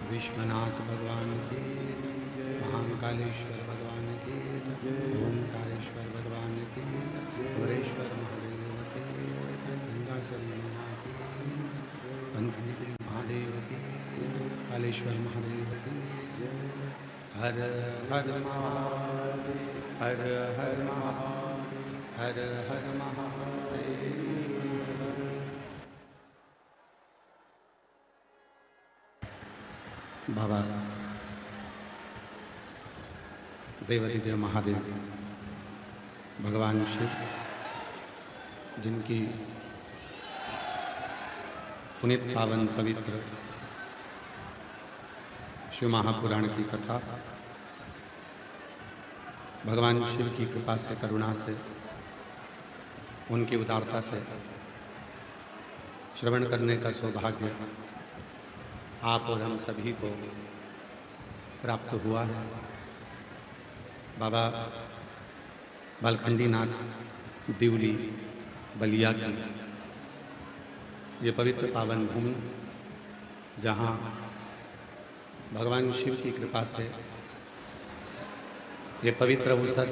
विश्वनाथ भगवान की, महाकालेश्वर भगवान की, ओंकारेश्वर भगवान की, वरेश्वर महादेव की, गंगासरी मैया की, पंचनिधि महादेव की, कालेश्वर महादेव की। हर हर महादेव, हर हर महादेव, हर हर महादेव। बाबा देवाधिदेव महादेव भगवान शिव, जिनकी पुनीत पावन पवित्र शिव महापुराण की कथा भगवान शिव की कृपा से, करुणा से, उनकी उदारता से श्रवण करने का सौभाग्य आप और हम सभी को प्राप्त हुआ है। बाबा बालखंडी नाथ दिवली बलिया की ये पवित्र पावन भूमि, जहाँ भगवान शिव की कृपा से ये पवित्र अवसर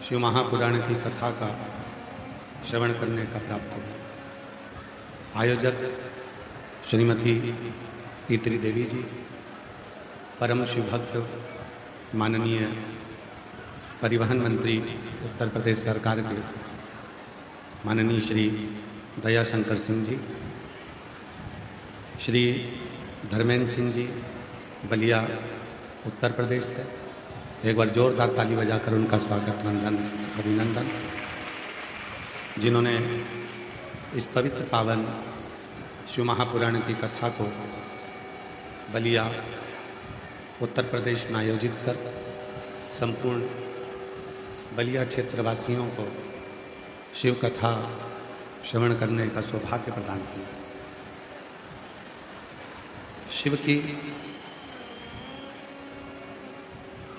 शिव महापुराण की कथा का श्रवण करने का प्राप्त हुआ। आयोजक श्रीमती तीतरी देवी जी, परम शिव भक्त माननीय परिवहन मंत्री उत्तर प्रदेश सरकार के माननीय श्री दयाशंकर सिंह जी, श्री धर्मेंद्र सिंह जी बलिया उत्तर प्रदेश से, एक बार जोरदार ताली बजाकर उनका स्वागत, वंदन, अभिनंदन, जिन्होंने इस पवित्र पावन शिव महापुराण की कथा को बलिया उत्तर प्रदेश में आयोजित कर संपूर्ण बलिया क्षेत्रवासियों को शिव कथा श्रवण करने का सौभाग्य प्रदान किया। शिव की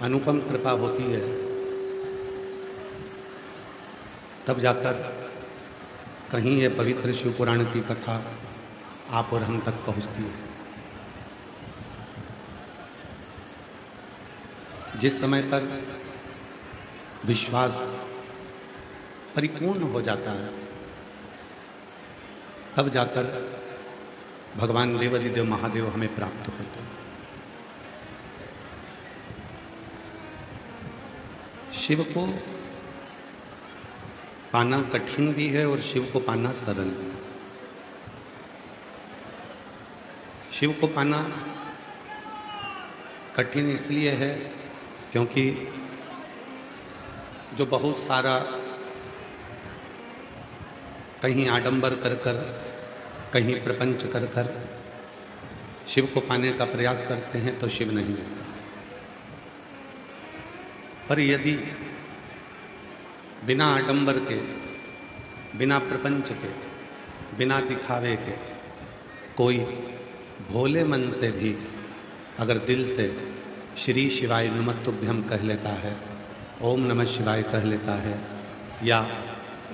अनुपम कृपा होती है, तब जाकर कहीं ये पवित्र शिव पुराण की कथा आप और हम तक पहुंचती है। जिस समय पर विश्वास परिपूर्ण हो जाता है, तब जाकर भगवान देवाधिदेव महादेव हमें प्राप्त होते हैं। शिव को पाना कठिन भी है और शिव को पाना सरल भी है। शिव को पाना कठिन इसलिए है क्योंकि जो बहुत सारा कहीं आडंबर कर कर, कहीं प्रपंच कर कर शिव को पाने का प्रयास करते हैं तो शिव नहीं मिलता। पर यदि बिना आडंबर के, बिना प्रपंच के, बिना दिखावे के कोई भोले मन से भी अगर दिल से श्री शिवाय नमस्तुभ्यम कह लेता है, ओम नमः शिवाय कह लेता है, या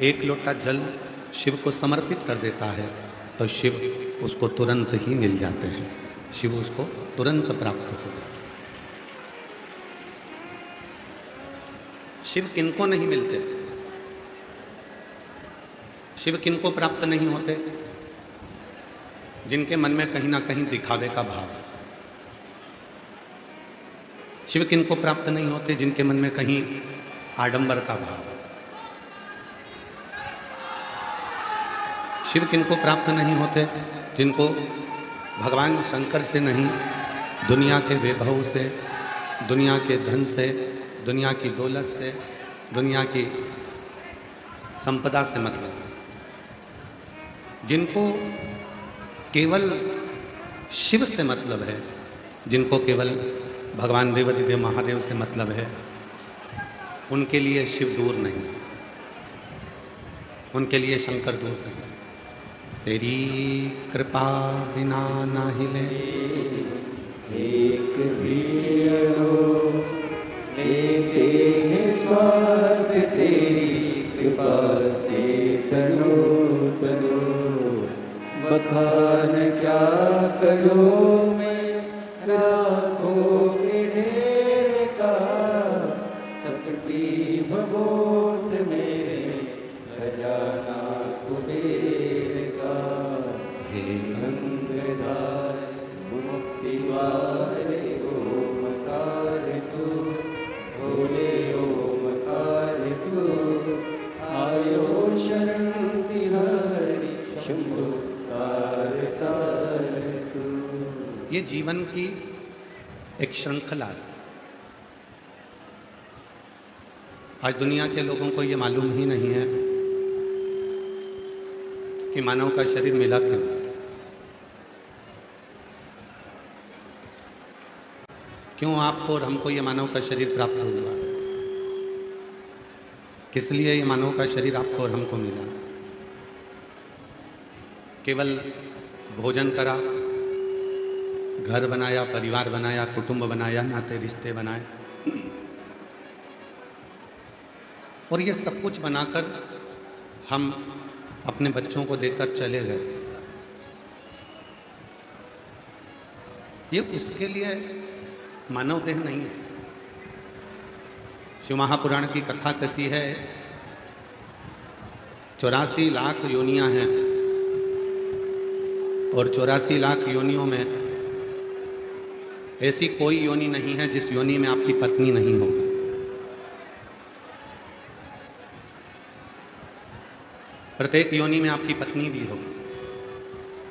एक लोटा जल शिव को समर्पित कर देता है, तो शिव उसको तुरंत ही मिल जाते हैं, शिव उसको तुरंत प्राप्त हो जाते हैं। शिव किनको नहीं मिलते, शिव किनको प्राप्त नहीं होते? जिनके मन में कहीं ना कहीं दिखावे का भाव है। शिव किनको प्राप्त नहीं होते? जिनके मन में कहीं आडंबर का भाव है। शिव किनको प्राप्त नहीं होते? जिनको भगवान शंकर से नहीं, दुनिया के वैभव से, दुनिया के धन से, दुनिया की दौलत से, दुनिया की संपदा से मतलब है। जिनको केवल शिव से मतलब है, जिनको केवल भगवान देवाधिदेव महादेव से मतलब है, उनके लिए शिव दूर नहीं, उनके लिए शंकर दूर नहीं। तेरी कृपा बिना ना हिले एक भी लेते हैं श्वास, तेरी कृपा से तनो तनो। बखान क्या करो मैं राखों के ढेर का, चपटी भगोत में खजाना कुबेर का। हे गंगाधार मुक्ति वाले ओमकार तू, भोले ओमकार तू। आयो शरण तिहारी शंभु तार तार तू। ये जीवन की एक श्रृंखला है। आज दुनिया के लोगों को ये मालूम ही नहीं है कि मानव का शरीर मिला क्यों। क्यों आपको और हमको ये मानव का शरीर प्राप्त हुआ? किस लिए ये मानव का शरीर आपको और हमको मिला? केवल भोजन करा, घर बनाया, परिवार बनाया, कुटुंब बनाया, नाते रिश्ते बनाए, और ये सब कुछ बनाकर हम अपने बच्चों को देकर चले गए। ये उसके लिए मानव देह नहीं है। शिव महापुराण की कथा कहती है 84 लाख योनियां हैं, और 84 लाख योनियों में ऐसी कोई योनि नहीं है जिस योनि में आपकी पत्नी नहीं होगी। प्रत्येक योनि में आपकी पत्नी भी होगी,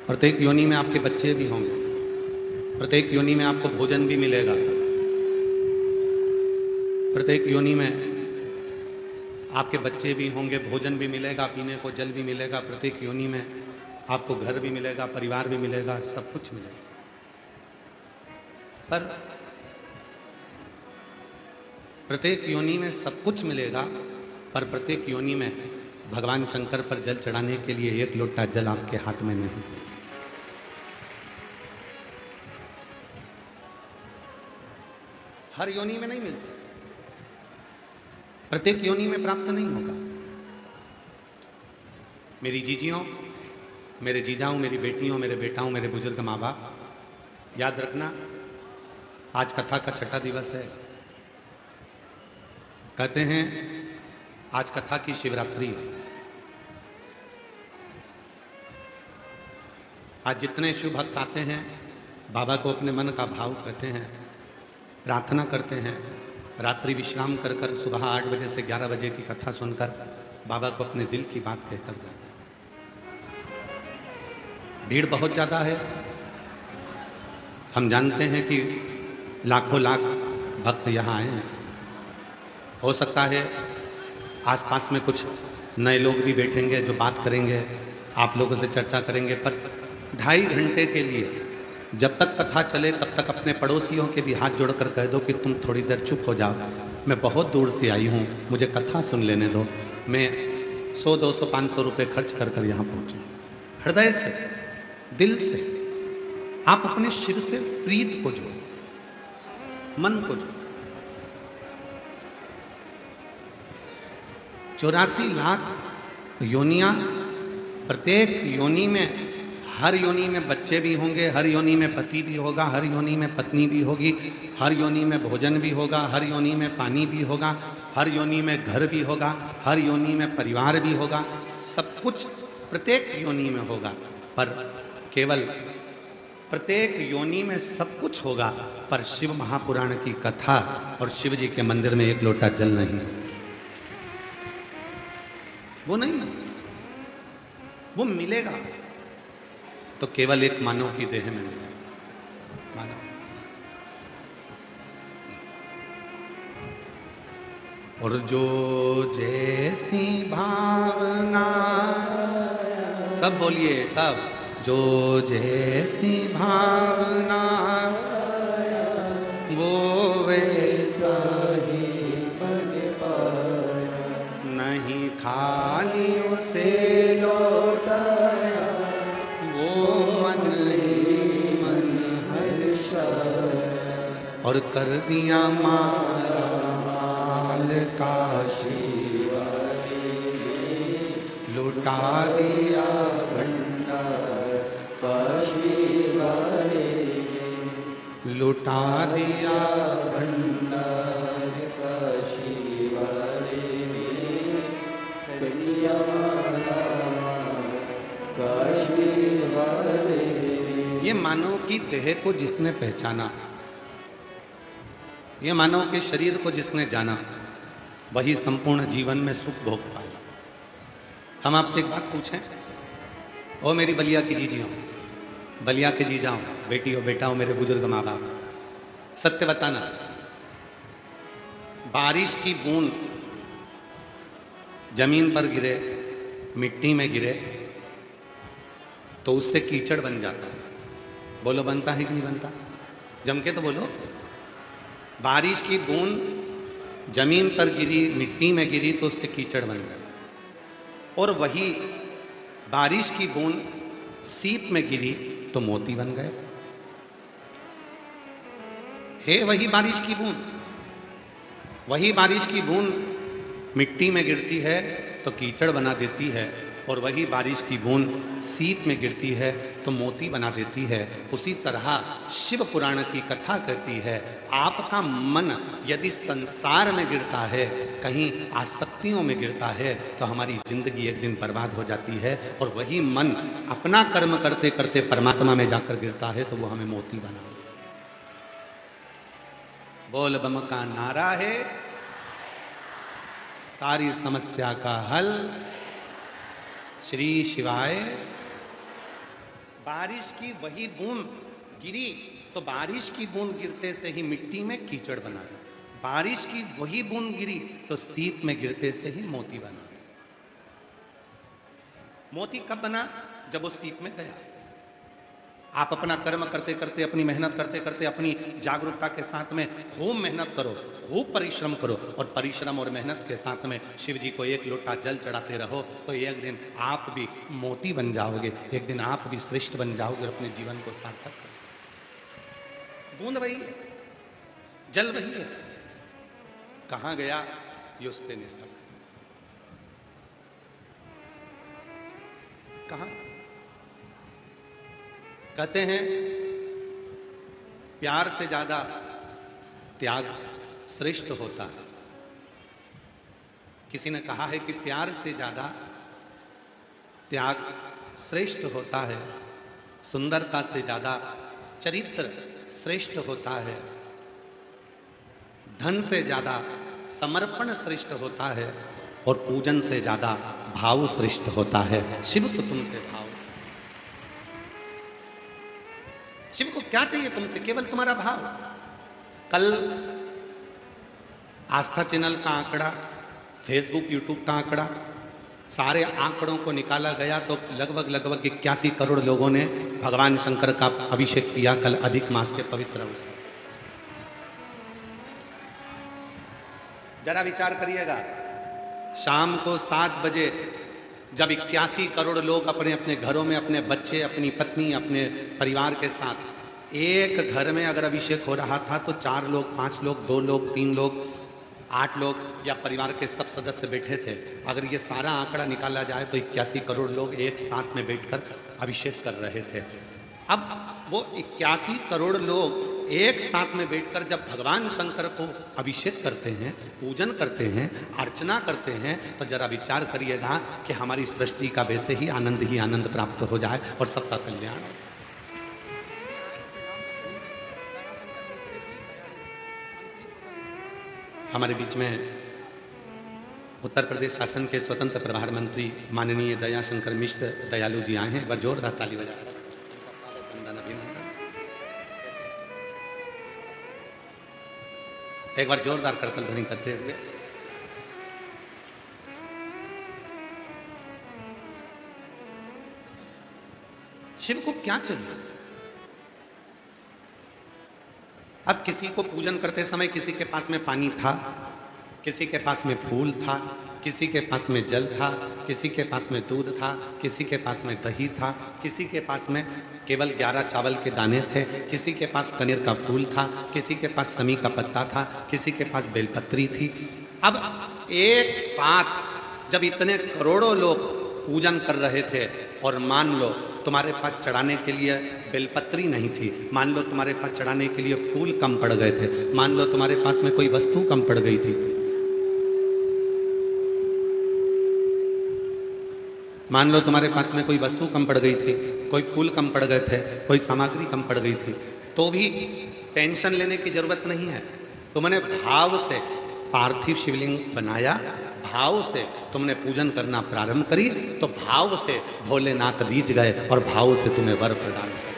प्रत्येक योनि में आपके बच्चे भी होंगे, प्रत्येक योनि में आपको भोजन भी मिलेगा, प्रत्येक योनि में आपके बच्चे भी होंगे, भोजन भी मिलेगा, पीने को जल भी मिलेगा, प्रत्येक योनि में आपको घर भी मिलेगा, परिवार भी मिलेगा, सब कुछ मिलेगा। पर प्रत्येक योनि में सब कुछ मिलेगा, पर प्रत्येक योनि में भगवान शंकर पर जल चढ़ाने के लिए एक लोटा जल आपके हाथ में नहीं। हर योनि में नहीं मिल सकता, प्रत्येक योनि में प्राप्त नहीं होगा। मेरी जीजियों, मेरे जीजाओं, मेरी बेटियों, मेरे बेटाओं, मेरे बुजुर्ग माँ बाप, याद रखना आज कथा का छठा दिवस है। कहते हैं आज कथा की शिवरात्रि है। आज जितने शिव भक्त आते हैं बाबा को अपने मन का भाव कहते हैं, प्रार्थना करते हैं, रात्रि विश्राम कर कर सुबह 8 बजे से 11 बजे की कथा सुनकर बाबा को अपने दिल की बात कहकर जाते हैं। भीड़ बहुत ज़्यादा है, हम जानते हैं कि लाखों लाख भक्त यहाँ आए हैं, हो सकता है आसपास में कुछ नए लोग भी बैठेंगे जो बात करेंगे, आप लोगों से चर्चा करेंगे, पर 2.5 घंटे के लिए जब तक कथा चले तब तक अपने पड़ोसियों के भी हाथ जोड़कर कह दो कि तुम थोड़ी देर चुप हो जाओ, मैं बहुत दूर से आई हूँ, मुझे कथा सुन लेने दो, मैं 100, 200, 500 रुपये खर्च कर कर यहाँ पहुँचूँ। हृदय से, दिल से आप अपने शिव से प्रीत को जोड़ो, मन को जोड़ो। 84 लाख योनियां, प्रत्येक योनि में, हर योनि में बच्चे भी होंगे, हर योनि में पति भी होगा, हर योनि में पत्नी भी होगी, हर योनि में भोजन भी होगा, हर योनि में पानी भी होगा, हर योनि में घर भी होगा, हर योनि में परिवार भी होगा, सब कुछ प्रत्येक योनि में होगा। पर केवल प्रत्येक योनि में सब कुछ होगा, पर शिव महापुराण की कथा और शिव जी के मंदिर में एक लोटा जल नहीं, वो नहीं, वो मिलेगा तो केवल एक मानव की देह में मिलेगा। मानव और जो जैसी भावना, सब बोलिए सब, जो जैसी भावना वो वैसा ही पद पाया, नहीं खाली उसे लौटाया, वो मन ही मन हर्षाया, और कर दिया माला माल काशी वाले, लुटा दिया भंडार काशी वाले, लुटा दिया भंडार काशी वाले, कर दिया माला काशी वाले। ये मानव की देह को जिसने पहचाना, ये मानव के शरीर को जिसने जाना, वही संपूर्ण जीवन में सुख भोग पाया। हम आपसे एक बात पूछें, ओ मेरी बलिया की जीजियों, बलिया के जी जाओ, बेटी हो बेटा हो, मेरे बुजुर्ग माँ बाप, सत्य बताना, बारिश की बूंद जमीन पर गिरे, मिट्टी में गिरे तो उससे कीचड़ बन जाता है। बोलो बनता है कि नहीं बनता? जम के तो बोलो। बारिश की बूंद जमीन पर गिरी, मिट्टी में गिरी तो उससे कीचड़ बन गया, और वही बारिश की बूंद सीप में गिरी तो मोती बन गए। है वही बारिश की बूंद, वही बारिश की बूंद मिट्टी में गिरती है तो कीचड़ बना देती है, और वही बारिश की बूंद सीप में गिरती है तो मोती बना देती है। उसी तरह शिव पुराण की कथा कहती है, आपका मन यदि संसार में गिरता है, कहीं आसक्तियों में गिरता है, तो हमारी जिंदगी एक दिन बर्बाद हो जाती है। और वही मन अपना कर्म करते करते परमात्मा में जाकर गिरता है तो वो हमें मोती बना देता है। बोल बम का नारा है सारी समस्या का हल, श्री शिवाय। बारिश की वही बूंद गिरी तो बारिश की बूंद गिरते से ही मिट्टी में कीचड़ बना दी, बारिश की वही बूंद गिरी तो सीप में गिरते से ही मोती बना। मोती कब बना? जब वो सीप में गया। आप अपना कर्म करते करते, अपनी मेहनत करते करते, अपनी जागरूकता के साथ में खूब मेहनत करो, खूब परिश्रम करो, और परिश्रम और मेहनत के साथ में शिव जी को एक लोटा जल चढ़ाते रहो, तो एक दिन आप भी मोती बन जाओगे, एक दिन आप भी श्रेष्ठ बन जाओगे और अपने जीवन को सार्थक करोगे। बूंद वही है, जल वही है, कहाँ गया ये उस पे निर्भर। कहाँ? कहते हैं प्यार से ज्यादा त्याग श्रेष्ठ होता है। किसी ने कहा है कि प्यार से ज्यादा त्याग श्रेष्ठ होता है, सुंदरता से ज्यादा चरित्र श्रेष्ठ होता है, धन से ज्यादा समर्पण श्रेष्ठ होता है, और पूजन से ज्यादा भाव श्रेष्ठ होता है। शिव को तुमसे भाव, शिव को क्या चाहिए तुमसे? केवल तुम्हारा भाव। कल आस्था चैनल का आंकड़ा, फेसबुक यूट्यूब का आंकड़ा, सारे आंकड़ों को निकाला गया तो लगभग 81 करोड़ लोगों ने भगवान शंकर का अभिषेक किया कल अधिक मास के पवित्र अवसर। जरा विचार करिएगा, शाम को 7 बजे जब 81 करोड़ लोग अपने अपने घरों में अपने बच्चे, अपनी पत्नी, अपने परिवार के साथ एक घर में अगर अभिषेक हो रहा था तो 4 लोग, 5 लोग, 2 लोग, 3 लोग, 8 लोग या परिवार के सब सदस्य बैठे थे। अगर ये सारा आंकड़ा निकाला जाए तो 81 करोड़ लोग एक साथ में बैठकर अभिषेक कर रहे थे। अब वो 81 करोड़ लोग एक साथ में बैठकर जब भगवान शंकर को अभिषेक करते हैं, पूजन करते हैं, अर्चना करते हैं, तो जरा विचार करिएगा कि हमारी सृष्टि का वैसे ही आनंद प्राप्त हो जाए और सबका कल्याण। हमारे बीच में उत्तर प्रदेश शासन के स्वतंत्र प्रभार मंत्री माननीय दयाशंकर मिश्र दयालु जी आए हैं। एक बार जोरदार ताली बजाकर एक बार जोरदार करतल ध्वनि करते हुए शिव को क्या चाहिए? अब किसी को पूजन करते समय किसी के पास में पानी था, किसी के पास में फूल था, किसी के पास में जल था, किसी के पास में दूध था, किसी के पास में दही था, किसी के पास में केवल 11 चावल के दाने थे, किसी के पास कनेर का फूल था, किसी के पास समी का पत्ता था, किसी के पास बेलपत्री थी। अब एक साथ जब इतने करोड़ों लोग पूजन कर रहे थे और मान लो तुम्हारे पास चढ़ाने के लिए बेलपत्री नहीं थी, मान लो तुम्हारे पास चढ़ाने के लिए फूल कम पड़ गए थे, मान लो तुम्हारे पास में कोई वस्तु कम पड़ गई थी, मान लो तुम्हारे पास में कोई वस्तु कम पड़ गई थी, कोई फूल कम पड़ गए थे, कोई सामग्री कम पड़ गई थी, तो भी टेंशन लेने की जरूरत नहीं है। तुमने भाव से पार्थिव शिवलिंग बनाया, भाव से तुमने पूजन करना प्रारंभ करी, तो भाव से भोलेनाथ रीझ गए और भाव से तुम्हें वर प्रदान कर।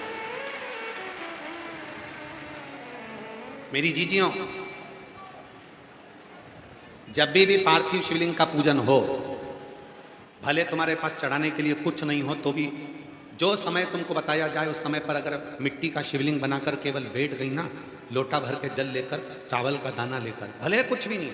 मेरी जीजियों, जब भी पार्थिव शिवलिंग का पूजन हो, भले तुम्हारे पास चढ़ाने के लिए कुछ नहीं हो, तो भी जो समय तुमको बताया जाए उस समय पर अगर मिट्टी का शिवलिंग बनाकर केवल बैठ गई ना, लोटा भर के जल लेकर, चावल का दाना लेकर, भले कुछ भी नहीं,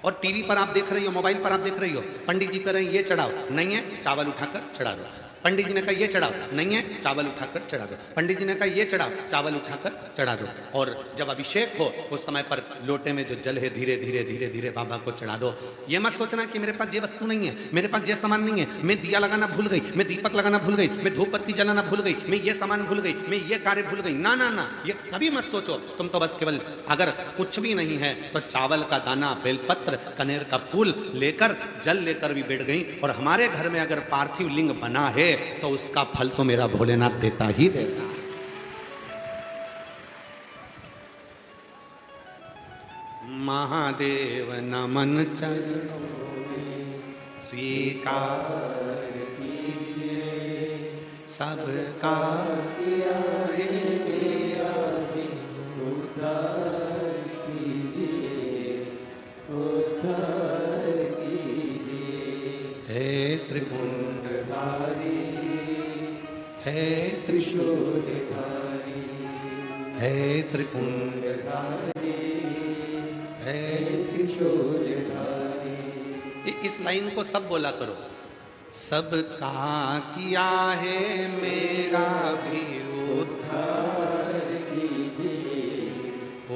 और टीवी पर आप देख रही हो, मोबाइल पर आप देख रही हो, पंडित जी कह रहे हैं ये चढ़ाओ, नहीं है चावल उठाकर चढ़ा दो, पंडित जी ने कहा ये चढ़ाओ, नहीं है चावल उठाकर चढ़ा दो, पंडित जी ने कहा ये चढ़ाओ, चावल उठाकर चढ़ा दो। और जब अभिषेक हो उस समय पर लोटे में जो जल है धीरे धीरे धीरे धीरे बाबा को चढ़ा दो। ये मत सोचना कि मेरे पास ये वस्तु नहीं है, मेरे पास ये सामान नहीं है, मैं दिया लगाना भूल गई, मैं दीपक लगाना भूल गई, मैं धूप बत्ती जलाना भूल गई, मैं ये सामान भूल गई, मैं ये कार्य भूल गई। ना ना ना, ये कभी मत सोचो। तुम तो बस केवल अगर कुछ भी नहीं है तो चावल का दाना, बेलपत्र, कनेर का फूल लेकर, जल लेकर भी बैठ गई। और हमारे घर में अगर पार्थिव लिंग बना है तो उसका फल तो मेरा भोलेनाथ देता ही देता। महादेव नमन चरणों में स्वीकार कीजिए, सबका किया है मेरा भी उद्धार कीजिए, उद्धार कीजिए। हे त्रिपुंडधारी, हे त्रिशूलधारी, हे त्रिपुंडधारी, हे त्रिशूलधारी। इस लाइन को सब बोला करो। सबका किया है मेरा भी उद्धार कीजिए,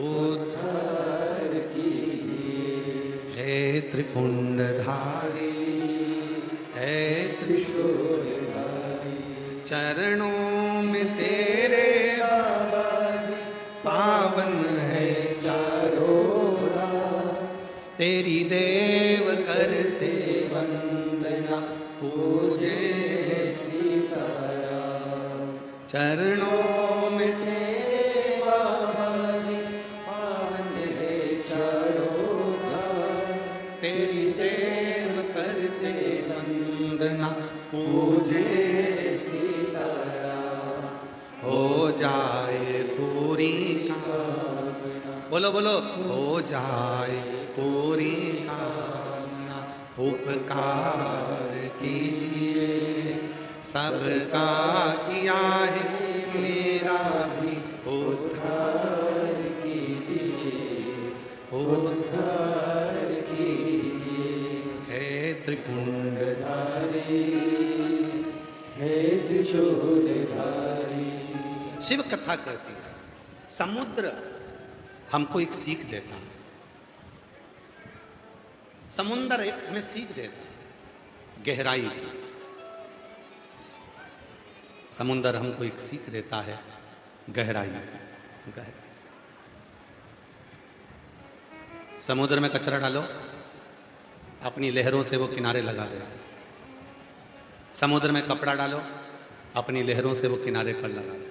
उद्धार कीजिए। हे त्रिपुंडधारी, हे त्रिशूलधारी, चरणों में तेरे बाबा जी पावन है चारों राह, तेरी देव करते वंदना, पूजे सीताराम। चरणों में तेरे बाबा जी पावन है चारों राह, तेरी देव करते वंदना, पूजे सीताराम। हो जाए पूरी कामना। बोलो बोलो बोलो। हो जाए पूरी कामना उपकार कीजिए, सबका किया है मेरा भी उद्धार कीजिए, उद्धार कीजिए। हे त्रिपुंडधारी, हे त्रिशूलधारी। शिव कथा कहती है समुद्र हमको एक सीख देता है, समुद्र एक हमें सीख देता है गहराई की। समुद्र हमको एक सीख देता है गहराई की। समुद्र में कचरा डालो, अपनी लहरों से वो किनारे लगा दे। समुद्र में कपड़ा डालो, अपनी लहरों से वो किनारे पर लगा दे।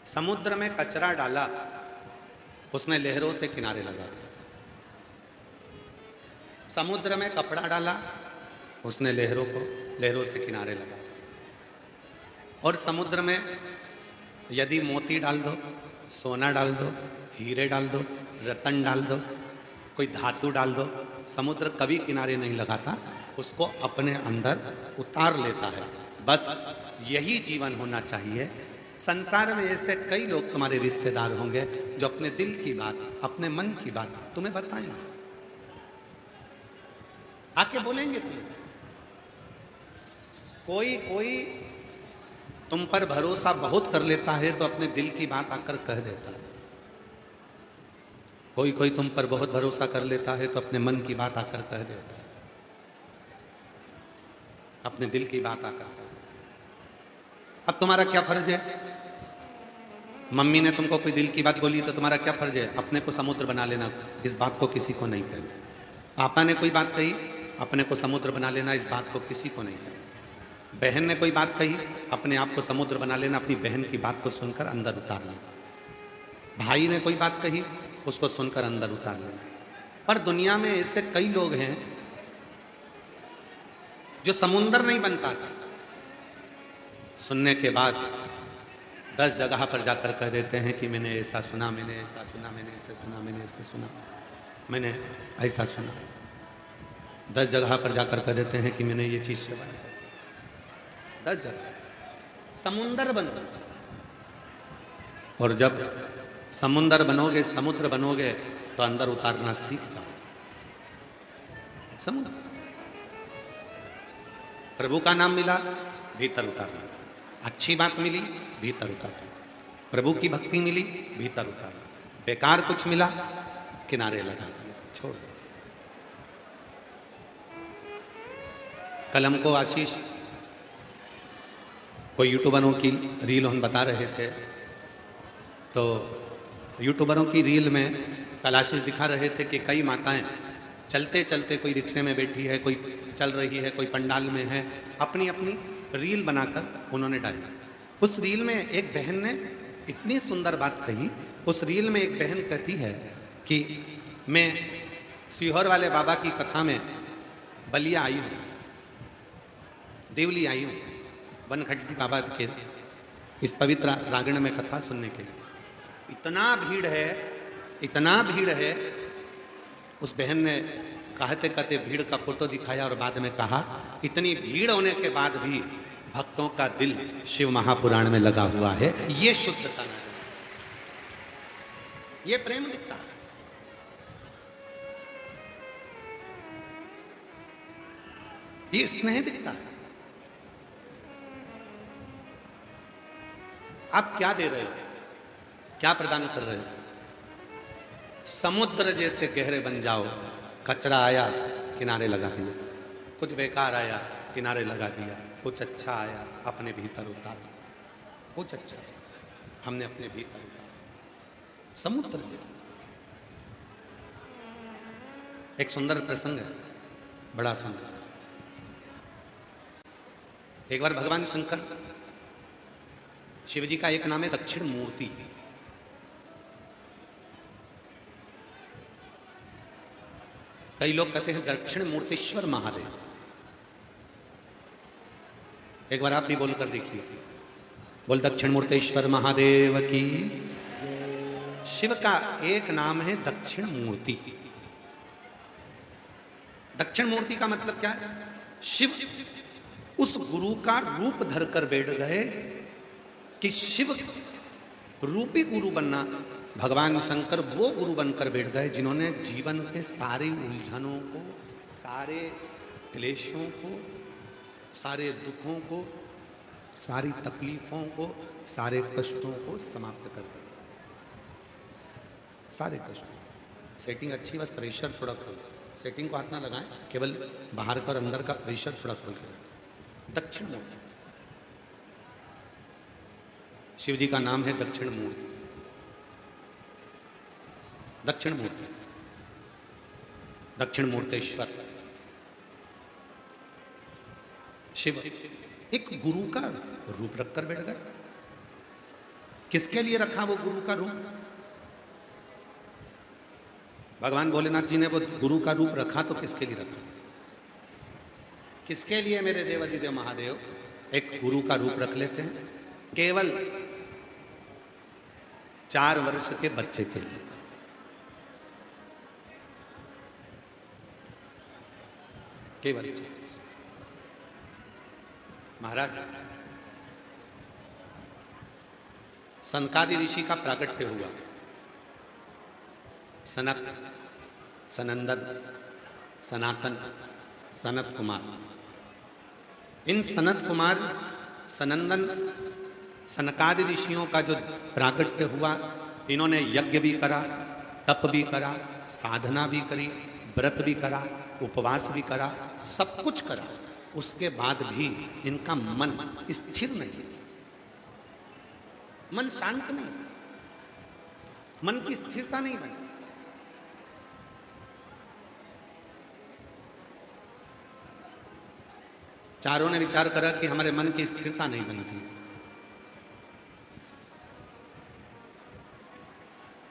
समुद्र में कचरा डाला, उसने लहरों से किनारे लगा दिया। समुद्र में कपड़ा डाला, उसने लहरों से किनारे लगा दिया। और समुद्र में यदि मोती डाल दो, सोना डाल दो, हीरे डाल दो, रतन डाल दो, कोई धातु डाल दो, समुद्र कभी किनारे नहीं लगाता, उसको अपने अंदर उतार लेता है। बस यही जीवन होना चाहिए। संसार में ऐसे कई लोग तुम्हारे रिश्तेदार होंगे जो अपने दिल की बात, अपने मन की बात तुम्हें बताएंगे, आके बोलेंगे तुम्हें। कोई तुम पर भरोसा बहुत कर लेता है तो अपने दिल की बात आकर कह देता है। कोई तुम पर बहुत भरोसा कर लेता है तो अपने मन की बात आकर कह देता है, अपने दिल की बात आकर कह देता है। अब तुम्हारा क्या फर्ज है? मम्मी ने तुमको कोई दिल की बात बोली तो तुम्हारा क्या फर्ज है? अपने को समुद्र बना लेना, इस बात को किसी को नहीं कहना। पापा ने कोई बात कही, अपने को समुद्र बना लेना, इस बात को किसी को नहीं कहना। बहन ने कोई बात कही, अपने आप को समुद्र बना लेना, अपनी बहन की बात को सुनकर अंदर उतार लेना। भाई ने कोई बात कही, उसको सुनकर अंदर उतार लेना। पर दुनिया में ऐसे कई लोग हैं जो समुद्र नहीं बन पाते, सुनने के बाद 10 जगह पर जाकर कह देते हैं कि मैंने ऐसा सुना, मैंने ऐसा सुना, मैंने ऐसे सुना, मैंने ऐसे सुना, मैंने ऐसा सुना। 10 जगह पर जाकर कह देते हैं कि मैंने ये चीज से बना। 10 जगह समुंदर बनो। और जब समुंदर बनोगे, समुद्र बनोगे, तो अंदर उतारना सीख जाओ। समुद्र, प्रभु का नाम मिला, भीतर उतारना। अच्छी बात मिली, भीतर उतारना। प्रभु की भक्ति मिली, भीतर उतारना। बेकार कुछ मिला, किनारे लगा दिया, छोड़ दो। कल हमको आशीष कोई यूट्यूबरों की रील हम बता रहे थे, तो यूट्यूबरों की रील में कल आशीष दिखा रहे थे कि कई माताएं चलते चलते, कोई रिक्शे में बैठी है, कोई चल रही है, कोई पंडाल में है, अपनी अपनी रील बनाकर उन्होंने डाली। उस रील में एक बहन ने इतनी सुंदर बात कही। उस रील में एक बहन कहती है कि मैं सीहोर वाले बाबा की कथा में बलिया आई हूँ, देवली आई हूँ, बनखट्टी बाबा के इस पवित्र प्रांगण में कथा सुनने के लिए। इतना भीड़ है, इतना भीड़ है। उस बहन ने कहते कहते भीड़ का फोटो दिखाया और बाद में कहा, इतनी भीड़ होने के बाद भी भक्तों का दिल शिव महापुराण में लगा हुआ है। ये शुद्धता है, ये प्रेम दिखता है। ये स्नेह दिखता है। आप क्या दे रहे हो, क्या प्रदान कर रहे हो? समुद्र जैसे गहरे बन जाओ। कचरा आया, किनारे लगा दिया। कुछ बेकार आया, किनारे लगा दिया। कुछ अच्छा आया, अपने भीतर उतारा। कुछ अच्छा हमने अपने भीतर उतारा। समुद्र जैसे। एक सुंदर प्रसंग है, बड़ा सुंदर। एक बार भगवान शंकर, शिव जी का एक नाम है दक्षिण मूर्ति। कई लोग कहते हैं दक्षिण मूर्तेश्वर महादेव। एक बार आप भी बोलकर देखिए, बोल दक्षिण मूर्तेश्वर महादेव की। शिव का एक नाम है दक्षिण मूर्ति। दक्षिण मूर्ति का मतलब क्या है? शिव उस गुरु का रूप धरकर बैठ गए कि शिव रूपी गुरु बनना, भगवान शंकर वो गुरु बनकर बैठ गए जिन्होंने जीवन के सारे उलझनों को, सारे क्लेशों को, सारे दुखों को, सारी तकलीफों को, सारे कष्टों को समाप्त कर दिया। सारे कष्ट। सेटिंग अच्छी, बस प्रेशर थोड़ा खोल, सेटिंग को हाथ ना लगाएं, केवल बाहर का और अंदर का प्रेशर थोड़ा खोल कर। दक्षिण मूर्ति, शिव जी का नाम है दक्षिण मूर्ति। दक्षिण मूर्ति, दक्षिण मूर्तेश्वर शिव एक गुरु का रूप रखकर बैठ गए। किसके लिए रखा वो गुरु का रूप? भगवान भोलेनाथ जी ने वो गुरु का रूप रखा तो किसके लिए रखा? किसके लिए मेरे देवाधिदेव महादेव एक गुरु का रूप रख लेते हैं? केवल 4 वर्ष के बच्चे के लिए। केवल महाराज, सनकादि ऋषि का प्राकट्य हुआ। सनक, सनंदन, सनातन, सनत कुमार। इन सनत कुमार, सनंदन, सनकादि ऋषियों का जो प्राकट्य हुआ, इन्होंने यज्ञ भी करा, तप भी करा, साधना भी करी, व्रत भी करा, उपवास भी करा, सब कुछ करा। उसके बाद भी इनका मन स्थिर नहीं, मन शांत नहीं, मन की स्थिरता नहीं बनी। चारों ने विचार करा कि हमारे मन की स्थिरता नहीं बनती,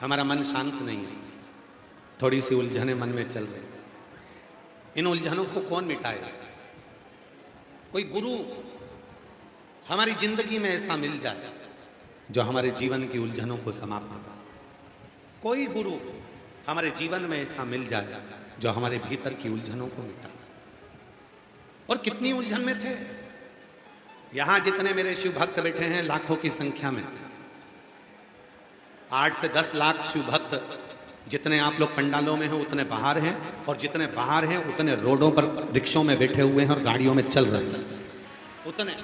हमारा मन शांत नहीं है, थोड़ी सी उलझने मन में चल रही। इन उलझनों को कौन मिटाएगा? कोई गुरु हमारी जिंदगी में ऐसा मिल जाए जो हमारे जीवन की उलझनों को समाप्त कर। कोई गुरु हमारे जीवन में ऐसा मिल जाए जो हमारे भीतर की उलझनों को मिटा। और कितनी उलझन में थे। यहां जितने मेरे शिव भक्त बैठे हैं लाखों की संख्या में, 8 से 10 लाख शिव भक्त जितने आप लोग पंडालों में हैं उतने बाहर हैं, और जितने बाहर हैं उतने रोडों पर रिक्शों में बैठे हुए हैं और गाड़ियों में चल रहे हैं। उतने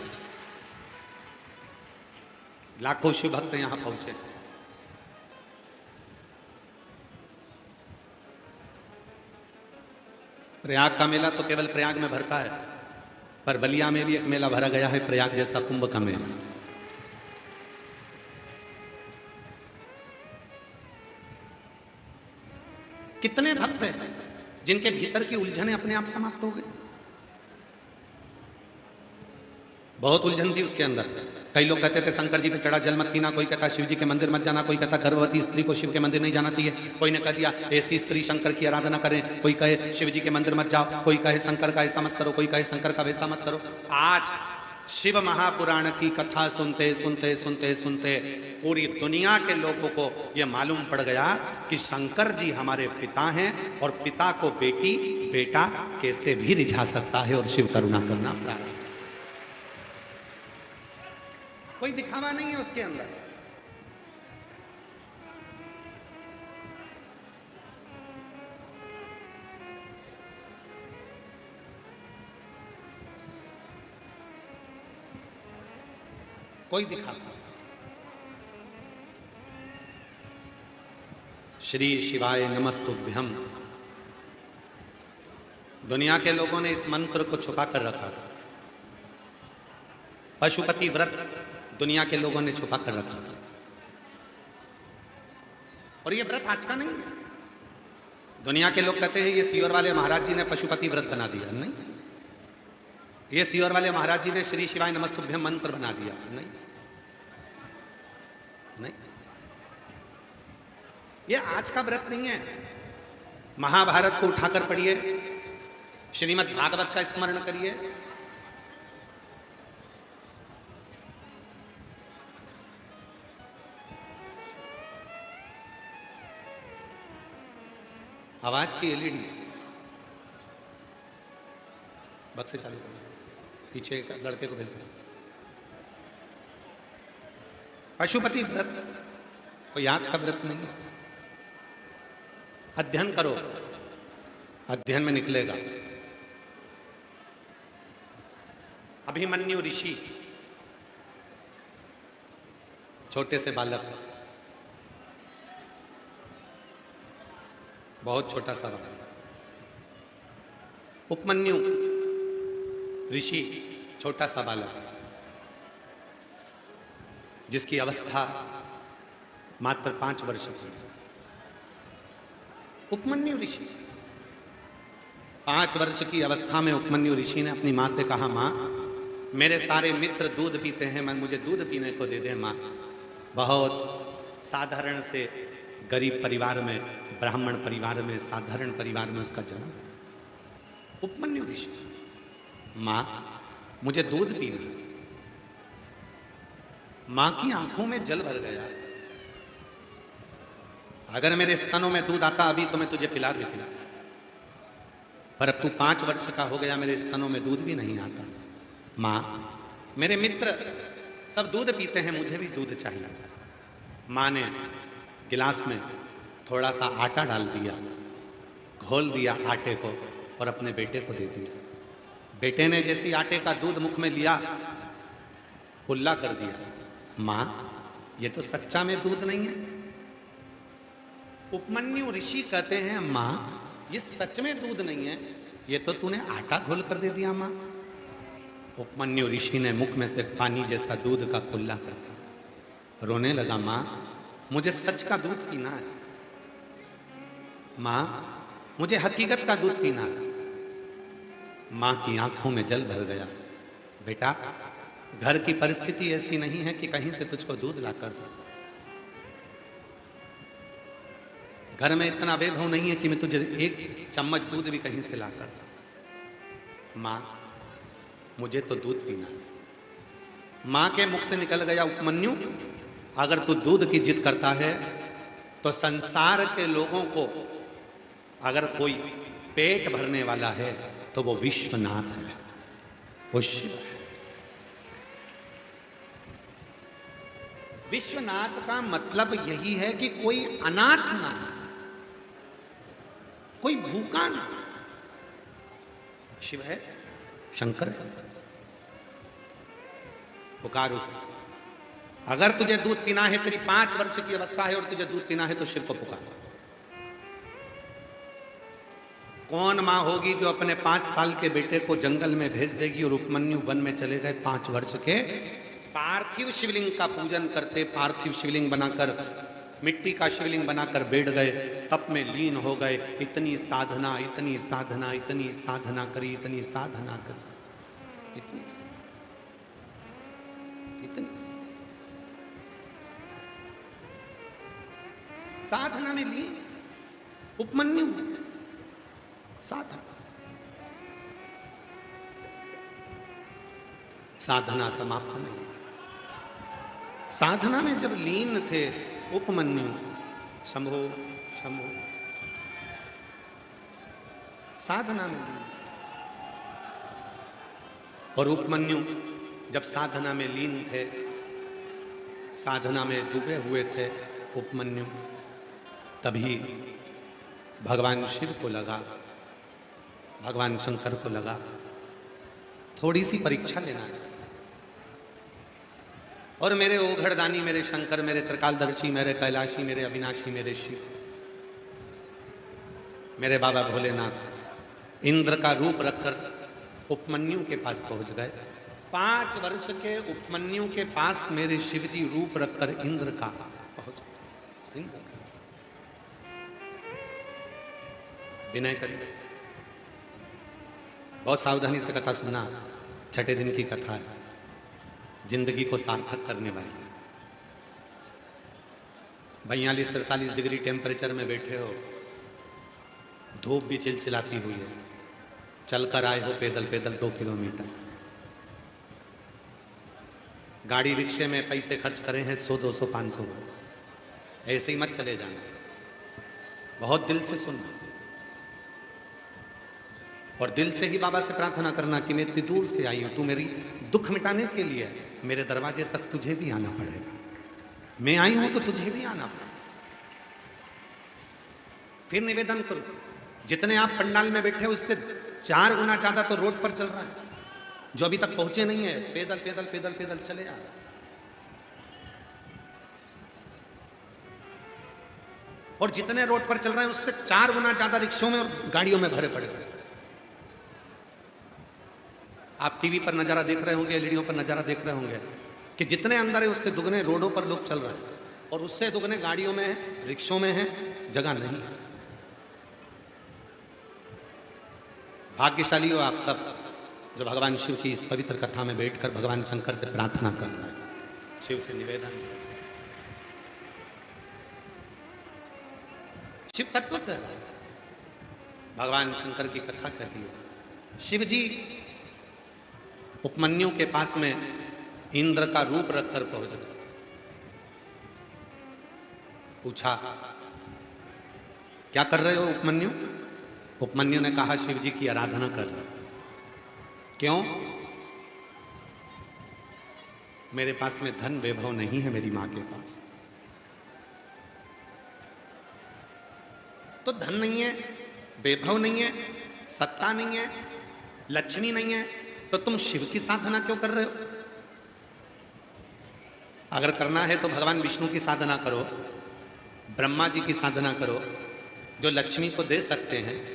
लाखों शिव भक्त यहां पहुंचे थे। प्रयाग का मेला तो केवल प्रयाग में भरता है, पर बलिया में भी एक मेला भरा गया है, प्रयाग जैसा कुंभ का मेला। कितने भक्त हैं जिनके भीतर की उलझने अपने आप समाप्त हो गई। बहुत उलझन थी उसके अंदर। कई लोग कहते थे शंकर जी पे चढ़ा जल मत पीना, कोई कहता शिव जी के मंदिर मत जाना, कोई कहता गर्भवती स्त्री को शिव के मंदिर नहीं जाना चाहिए, कोई ने कह दिया ऐसी स्त्री शंकर की आराधना करें, कोई कहे शिव जी के मंदिर मत जाओ, कोई कहे शंकर का ऐसा मत करो, कोई कहे शंकर का वैसा मत करो। आज शिव महापुराण की कथा सुनते सुनते सुनते सुनते पूरी दुनिया के लोगों को यह मालूम पड़ गया कि शंकर जी हमारे पिता हैं, और पिता को बेटी बेटा कैसे भी रिझा सकता है, और शिव करुणा करना प्रारंभ। कोई दिखावा नहीं है उसके अंदर। कोई दिखावा। श्री शिवाय नमस्तुभ्यम। दुनिया के लोगों ने इस मंत्र को छुपा कर रखा था। पशुपति व्रत दुनिया के लोगों ने छुपा कर रखा था, और यह व्रत आज का नहीं है। दुनिया के लोग कहते हैं ये सीहोर वाले महाराज जी ने पशुपति व्रत बना दिया। नहीं, ये सीहोर वाले महाराज जी ने श्री शिवाय नमस्तुभ्यम मंत्र बना दिया। नहीं नहीं, ये आज का व्रत नहीं है। महाभारत को उठाकर पढ़िए, श्रीमद् भागवत का स्मरण करिए, आवाज की एलईडी बक्स से चालू करना, पीछे एक लड़के को भेज दो। पशुपति व्रत कोई आज का व्रत नहीं, अध्ययन करो, अध्ययन में निकलेगा। अभिमन्यु ऋषि, छोटे से बालक, बहुत छोटा सा बालक। उपमन्यु ऋषि, छोटा सा बालक, जिसकी अवस्था मात्र 5 वर्ष की है। उपमन्यु ऋषि 5 वर्ष की अवस्था में उपमन्यु ऋषि ने अपनी मां से कहा, मां मेरे सारे मित्र दूध पीते हैं, मैं मुझे दूध पीने को दे दे मां। बहुत साधारण से गरीब परिवार में, ब्राह्मण परिवार में, साधारण परिवार में उसका जन्म। उपमन्यु ऋषि, मां मुझे दूध पीना है। मां की आंखों में जल भर गया। अगर मेरे स्तनों में दूध आता अभी तो मैं तुझे पिला देती, पर अब तू 5 वर्ष का हो गया, मेरे स्तनों में दूध भी नहीं आता। मां मेरे मित्र सब दूध पीते हैं, मुझे भी दूध चाहिए। मां ने गिलास में थोड़ा सा आटा डाल दिया, घोल दिया आटे को और अपने बेटे को दे दिया। बेटे ने जैसी आटे का दूध मुख में लिया, कुल्ला कर दिया। मां ये तो सच्चा में दूध नहीं है। उपमन्यु ऋषि कहते हैं, मां ये सच में दूध नहीं है, ये तो तूने आटा घोल कर दे दिया मां। उपमन्यु ऋषि ने मुख में से पानी जैसा दूध का कुल्ला कर दिया, रोने लगा। मां मुझे सच का दूध पीना है, मां मुझे हकीकत का दूध पीना है। मां की आंखों में जल भर गया। बेटा घर की परिस्थिति ऐसी नहीं है कि कहीं से तुझको दूध ला कर दूं। घर में इतना वैभव नहीं है कि मैं तुझे 1 चम्मच दूध भी कहीं से ला कर दूं। मां मुझे तो दूध पीना है। मां के मुख से निकल गया, उपमन्यु अगर तू दूध की जिद करता है तो संसार के लोगों को अगर कोई पेट भरने वाला है तो वो विश्वनाथ है, वो शिव है। विश्वनाथ का मतलब यही है कि कोई अनाथ ना, कोई भूखा ना। शिव है, शंकर है। पुकार उसे। अगर तुझे दूध पीना है, तेरी 5 वर्ष की अवस्था है और तुझे दूध पीना है तो शिव को पुकार। कौन मां होगी जो अपने 5 साल के बेटे को जंगल में भेज देगी और उपमन्यु वन में चले गए 5 वर्ष के। पार्थिव शिवलिंग का पूजन करते, पार्थिव शिवलिंग बनाकर, मिट्टी का शिवलिंग बनाकर बैठ गए, तप में लीन हो गए। इतनी साधना, इतनी साधना, इतनी साधना करी, इतनी साधना करी, इतनी साधना में ली। उपमन्यु साधना, साधना समाप्त नहीं। साधना में जब लीन थे उपमन्यु, शंभो शंभो, साधना में लीन। और उपमन्यु जब साधना में लीन थे, साधना में डूबे हुए थे उपमन्यु, तभी भगवान शिव को लगा, भगवान शंकर को लगा थोड़ी सी परीक्षा लेना चाहिए। और मेरे ओघड़दानी, मेरे शंकर, मेरे त्रिकालदर्शी, मेरे कैलाशी, मेरे अविनाशी, मेरे शिव, मेरे बाबा भोलेनाथ इंद्र का रूप रखकर उपमन्यु के पास पहुंच गए। 5 वर्ष के उपमन्यु के पास मेरे शिव जी रूप रखकर इंद्र का पहुंच गए। इंद्र विनय करिए, बहुत सावधानी से कथा सुनना। 6ठे दिन की कथा है, जिंदगी को सार्थक करने वाली। 42-43 डिग्री टेम्परेचर में बैठे हो, धूप भी चिलचिलाती हुई है, चलकर आए हो पैदल पैदल 2 किलोमीटर, गाड़ी रिक्शे में पैसे खर्च करे हैं 100, 200, 500। ऐसे ही मत चले जाना, बहुत दिल से सुनना। और दिल से ही बाबा से प्रार्थना करना कि मैं इतनी दूर से आई हूं, तू मेरी दुख मिटाने के लिए मेरे दरवाजे तक तुझे भी आना पड़ेगा। मैं आई हूं तो तुझे भी आना पड़ेगा। फिर निवेदन करो, जितने आप पंडाल में बैठे हो उससे 4 गुना ज्यादा तो रोड पर चल रहा है, जो अभी तक पहुंचे नहीं है, पैदल पैदल पैदल पैदल चले आ। और जितने रोड पर चल रहे हैं उससे 4 गुना ज्यादा रिक्शों में और गाड़ियों में भरे पड़े हुए। आप टीवी पर नजारा देख रहे होंगे, एलईडीओ पर नजारा देख रहे होंगे कि जितने अंदर है उससे दुगने रोडों पर लोग चल रहे हैं, और उससे दुगने गाड़ियों में है, रिक्शों में है, जगह नहीं है। भाग्यशाली हो आप सब जो भगवान शिव की इस पवित्र कथा में बैठकर भगवान शंकर से प्रार्थना कर रहे हैं। शिव से निवेदन, शिव तत्व कह रहा है, भगवान शंकर की कथा कहती है। शिव जी उपमन्यु के पास में इंद्र का रूप रखकर पहुंच गए। पूछा, क्या कर रहे हो उपमन्यु? उपमन्यु ने कहा, शिव जी की आराधना कर रहा। क्यों? मेरे पास में धन वैभव नहीं है मेरी मां के पास। तो धन नहीं है, वैभव नहीं है, सत्ता नहीं है, लक्ष्मी नहीं है, तो तुम शिव की साधना क्यों कर रहे हो? अगर करना है तो भगवान विष्णु की साधना करो, ब्रह्मा जी की साधना करो, जो लक्ष्मी को दे सकते हैं,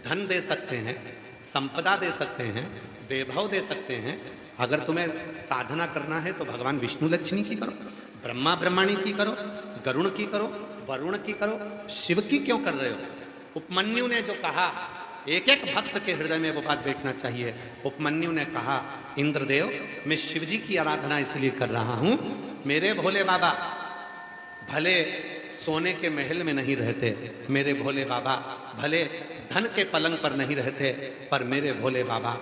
धन दे सकते हैं, संपदा दे सकते हैं, वैभव दे सकते हैं। अगर तुम्हें साधना करना है तो भगवान विष्णु लक्ष्मी की करो, ब्रह्मा ब्रह्माणी की करो, गरुण की करो, वरुण की करो, शिव की क्यों कर रहे हो? उपमन्यु ने जो कहा, एक एक भक्त के हृदय में वो बात बैठना चाहिए। उपमन्यु ने कहा, इंद्रदेव मैं शिव जी की आराधना इसलिए कर रहा हूं, मेरे भोले बाबा भले सोने के महल में नहीं रहते, मेरे भोले बाबा भले धन के पलंग पर नहीं रहते, पर मेरे भोले बाबा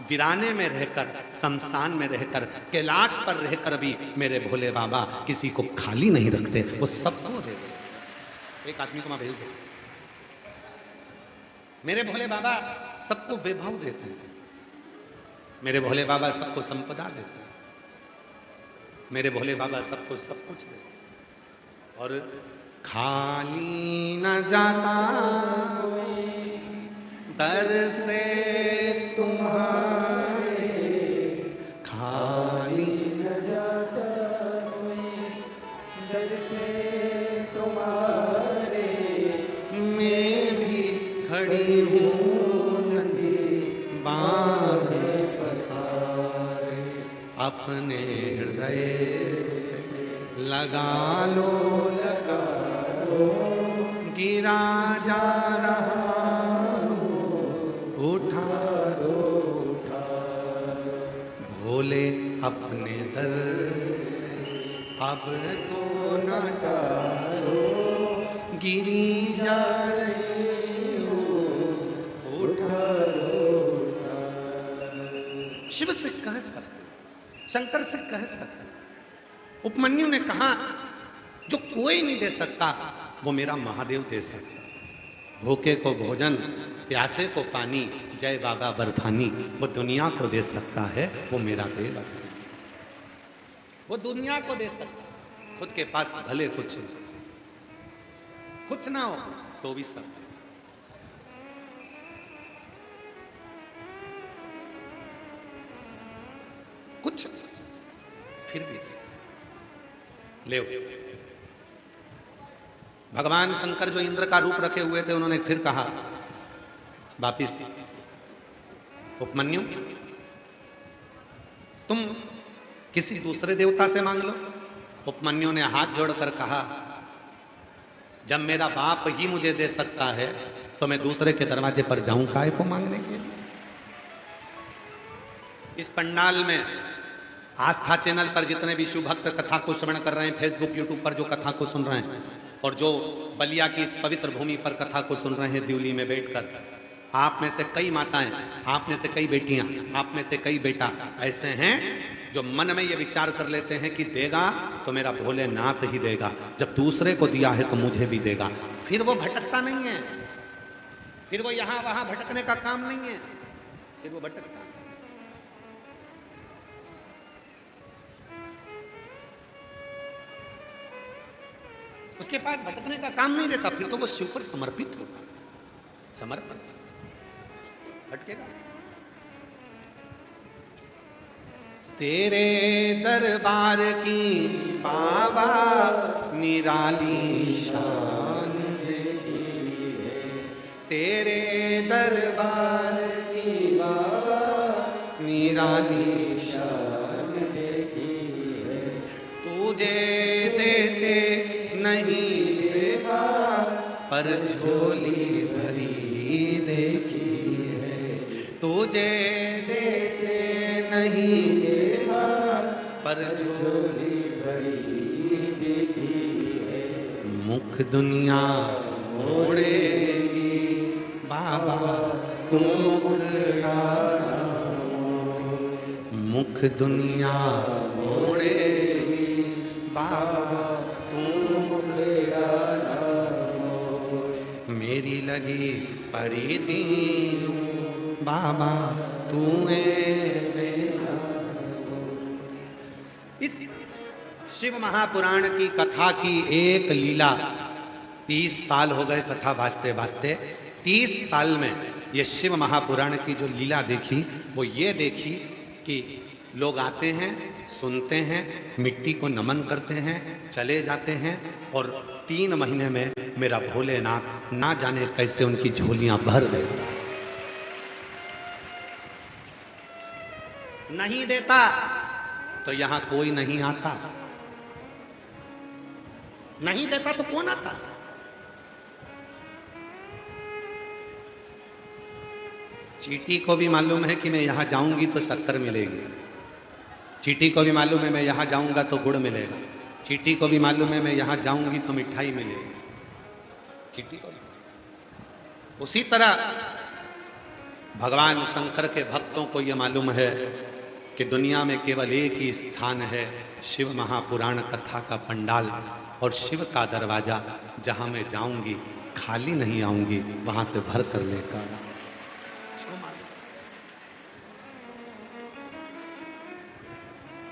वीराने में रहकर, शमशान में रहकर, कैलाश पर रहकर भी मेरे भोले बाबा किसी को खाली नहीं रखते, वो सबको दे दे। एक आदमी को मैं भेज दो। मेरे भोले बाबा सबको वैभव देते हैं, मेरे भोले बाबा सबको संपदा देते हैं, मेरे भोले बाबा सबको सब कुछ देते हैं। और खाली न जाता दर से तुम्हारे, खाली न जाता दर से तुम्हारे, मैं भी खड़ी हूँ नदी बांध पसारे, अपने हृदय से लगा लो लगा लो, गिरा जा रहा उठा लो उठा लो, भोले अपने दर से अब तो न टालो, गिरी जा रही हो उठा लो उठा लो। शिव से कह सकते, शंकर से कह सकते। उपमन्यु ने कहा, जो कोई नहीं दे सकता वो मेरा महादेव दे सकता। भूखे को भोजन, प्यासे को पानी, जय बाबा बर्फानी, वो दुनिया को दे सकता है, वो मेरा देव। वो दुनिया को दे सकता, खुद के पास भले कुछ ना हो तो भी सब। कुछ फिर भी ले। भगवान शंकर जो इंद्र का रूप रखे हुए थे, उन्होंने फिर कहा वापिस, उपमन्यु तुम किसी दूसरे देवता से मांग लो। उपमन्यु ने हाथ जोड़कर कहा, जब मेरा बाप ही मुझे दे सकता है तो मैं दूसरे के दरवाजे पर जाऊं काहे को मांगने के लिए। इस पंडाल में आस्था चैनल पर जितने भी शिव भक्त कथा को श्रवण कर रहे हैं, फेसबुक यूट्यूब पर जो कथा को सुन रहे हैं, और जो बलिया की इस पवित्र भूमि पर कथा को सुन रहे हैं दिल्ली में बैठकर, आप में से कई माताएं, आप में से कई बेटियां, आप में से कई बेटा ऐसे हैं जो मन में ये विचार कर लेते हैं कि देगा तो मेरा भोलेनाथ ही देगा, जब दूसरे को दिया है तो मुझे भी देगा। फिर वो भटकता नहीं है, फिर वो यहाँ वहाँ भटकने का काम नहीं है। फिर वो भटकता। उसके पास भटकने का काम नहीं रहता, फिर तो वो शिव पर समर्पित होता, समर्पण भटकेगा। तेरे दरबार की बाबा निराली शान देखी है, तेरे दरबार की बाबा निराली शान देखी है, तुझे देते नहीं देखा पर झोली भरी देखी है, तुझे देते नहीं देखा पर झोली भरी देखी है, मुख दुनिया मोड़ेगी बाबा तुम मुखड़ा, मुख दुनिया मोड़ेगी बाबा तुम मुखड़ा, मेरी लगी परी दीन बाबा तू इस शिव महापुराण की कथा की एक लीला 30 साल हो गए कथा वास्ते वास्ते। 30 साल में ये शिव महापुराण की जो लीला देखी वो ये देखी कि लोग आते हैं, सुनते हैं, मिट्टी को नमन करते हैं, चले जाते हैं और 3 महीने में मेरा भोलेनाथ ना जाने कैसे उनकी झोलियां भर दे। नहीं देता तो यहां कोई नहीं आता, नहीं देता तो कौन आता? चींटी को भी मालूम है कि मैं यहां जाऊंगी तो शक्कर मिलेगी, चींटी को भी मालूम है मैं यहां जाऊंगा तो गुड़ मिलेगा, चींटी को भी मालूम है मैं यहां जाऊंगी तो मिठाई मिलेगी, चींटी को भी। उसी तरह भगवान शंकर के भक्तों को यह मालूम है कि दुनिया में केवल एक ही स्थान है, शिव महापुराण कथा का पंडाल और शिव का दरवाजा, जहां मैं जाऊंगी खाली नहीं आऊंगी, वहां से भर कर लेकर।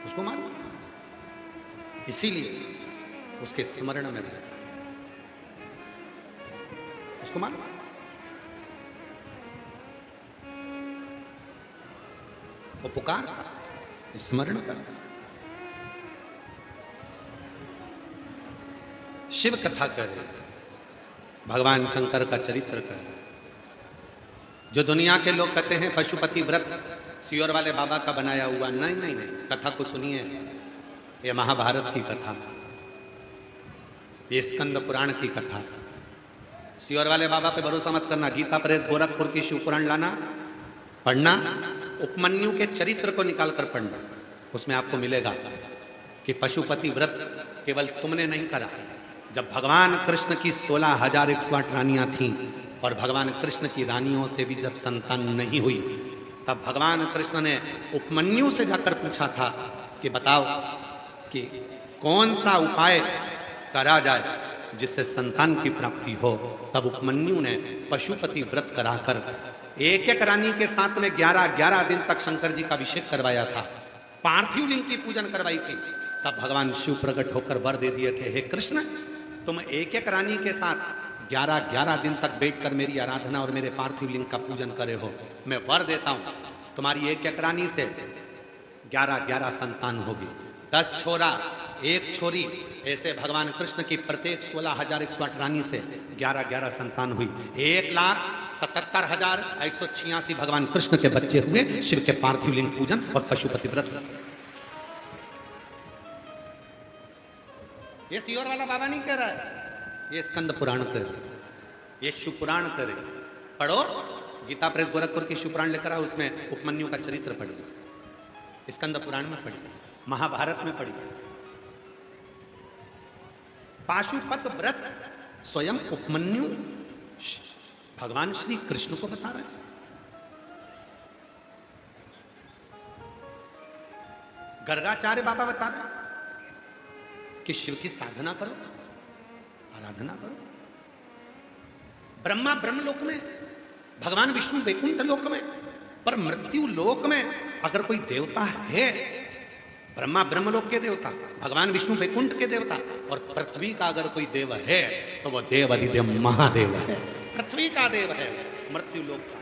उसको मालूम, इसीलिए उसके स्मरण में रहता, उसको मालूम। वो पुकार स्मरण कर, शिव कथा करे, भगवान शंकर का चरित्र करे। जो दुनिया के लोग कहते हैं पशुपति व्रत सियोर वाले बाबा का बनाया हुआ, नहीं नहीं नहीं, कथा को सुनिए, ये महाभारत की कथा, ये स्कंद पुराण की कथा। सियोर वाले बाबा पे भरोसा मत करना, गीता प्रेस गोरखपुर की शिव पुराण लाना, पढ़ना, उपमन्यु के चरित्र को निकाल कर पढ़ना, उसमें आपको मिलेगा कि पशुपति व्रत केवल तुमने नहीं करा। जब भगवान कृष्ण की 16,108 रानियां थीं और भगवान कृष्ण की रानियों से भी जब संतान नहीं हुई, तब भगवान कृष्ण ने उपमन्यु से जाकर पूछा था कि बताओ कि कौन सा उपाय करा जाए जिससे संतान की प्राप्ति हो। तब उपमन्यु ने पशुपति व्रत कराकर एक एक रानी के साथ में 11 दिन तक शंकर जी का अभिषेक करवाया था, पार्थिव लिंग की पूजन करवाई थी। तब भगवान शिव प्रकट होकर वर दे दिए थे, हे कृष्ण तुम एक एक रानी के साथ 11 दिन तक बैठकर मेरी आराधना और मेरे पार्थिव लिंग का पूजन करे हो, मैं वर देता हूं तुम्हारी एक एक रानी से 11 संतान होगी, 10 छोरा 1 छोरी, ऐसे भगवान कृष्ण की प्रत्येक 16,108 रानी से 11 संतान हुई। 1,77,186 भगवान कृष्ण के बच्चे हुए शिव के पार्थिव लिंग पूजन और पशुपति व्रत। ये सियोर वाला बाबा नहीं कह रहा है, ये स्कंद पुराण करे, ये शिव पुराण करे। पढ़ो, गीता प्रेस गोरखपुर की शिव पुराण लेकर आओ, उसमें उपमन्यु का चरित्र पढ़िए, स्कंद पुराण में पढ़िए, महाभारत में पढ़िए। पाशुपत व्रत स्वयं उपमन्यु भगवान श्री कृष्ण को बता रहे हैं। गर्गाचार्य बाबा बता रहे हैं कि शिव की साधना करो, आराधना करो। ब्रह्मा ब्रह्मलोक में, भगवान विष्णु वैकुंठ लोक में, पर मृत्यु लोक में अगर कोई देवता है, ब्रह्मा ब्रह्मलोक के देवता, भगवान विष्णु वैकुंठ के देवता, और पृथ्वी का अगर कोई देव है तो वह देव अधिदेव महादेव है, पृथ्वी का देव है, मृत्यु लोक का।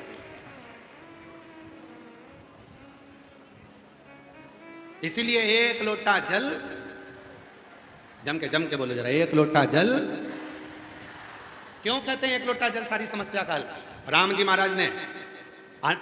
इसीलिए एक लोटा जल, जम के बोलो जरा, एक लोटा जल। क्यों कहते हैं एक लोटा जल सारी समस्या का हल? राम जी महाराज ने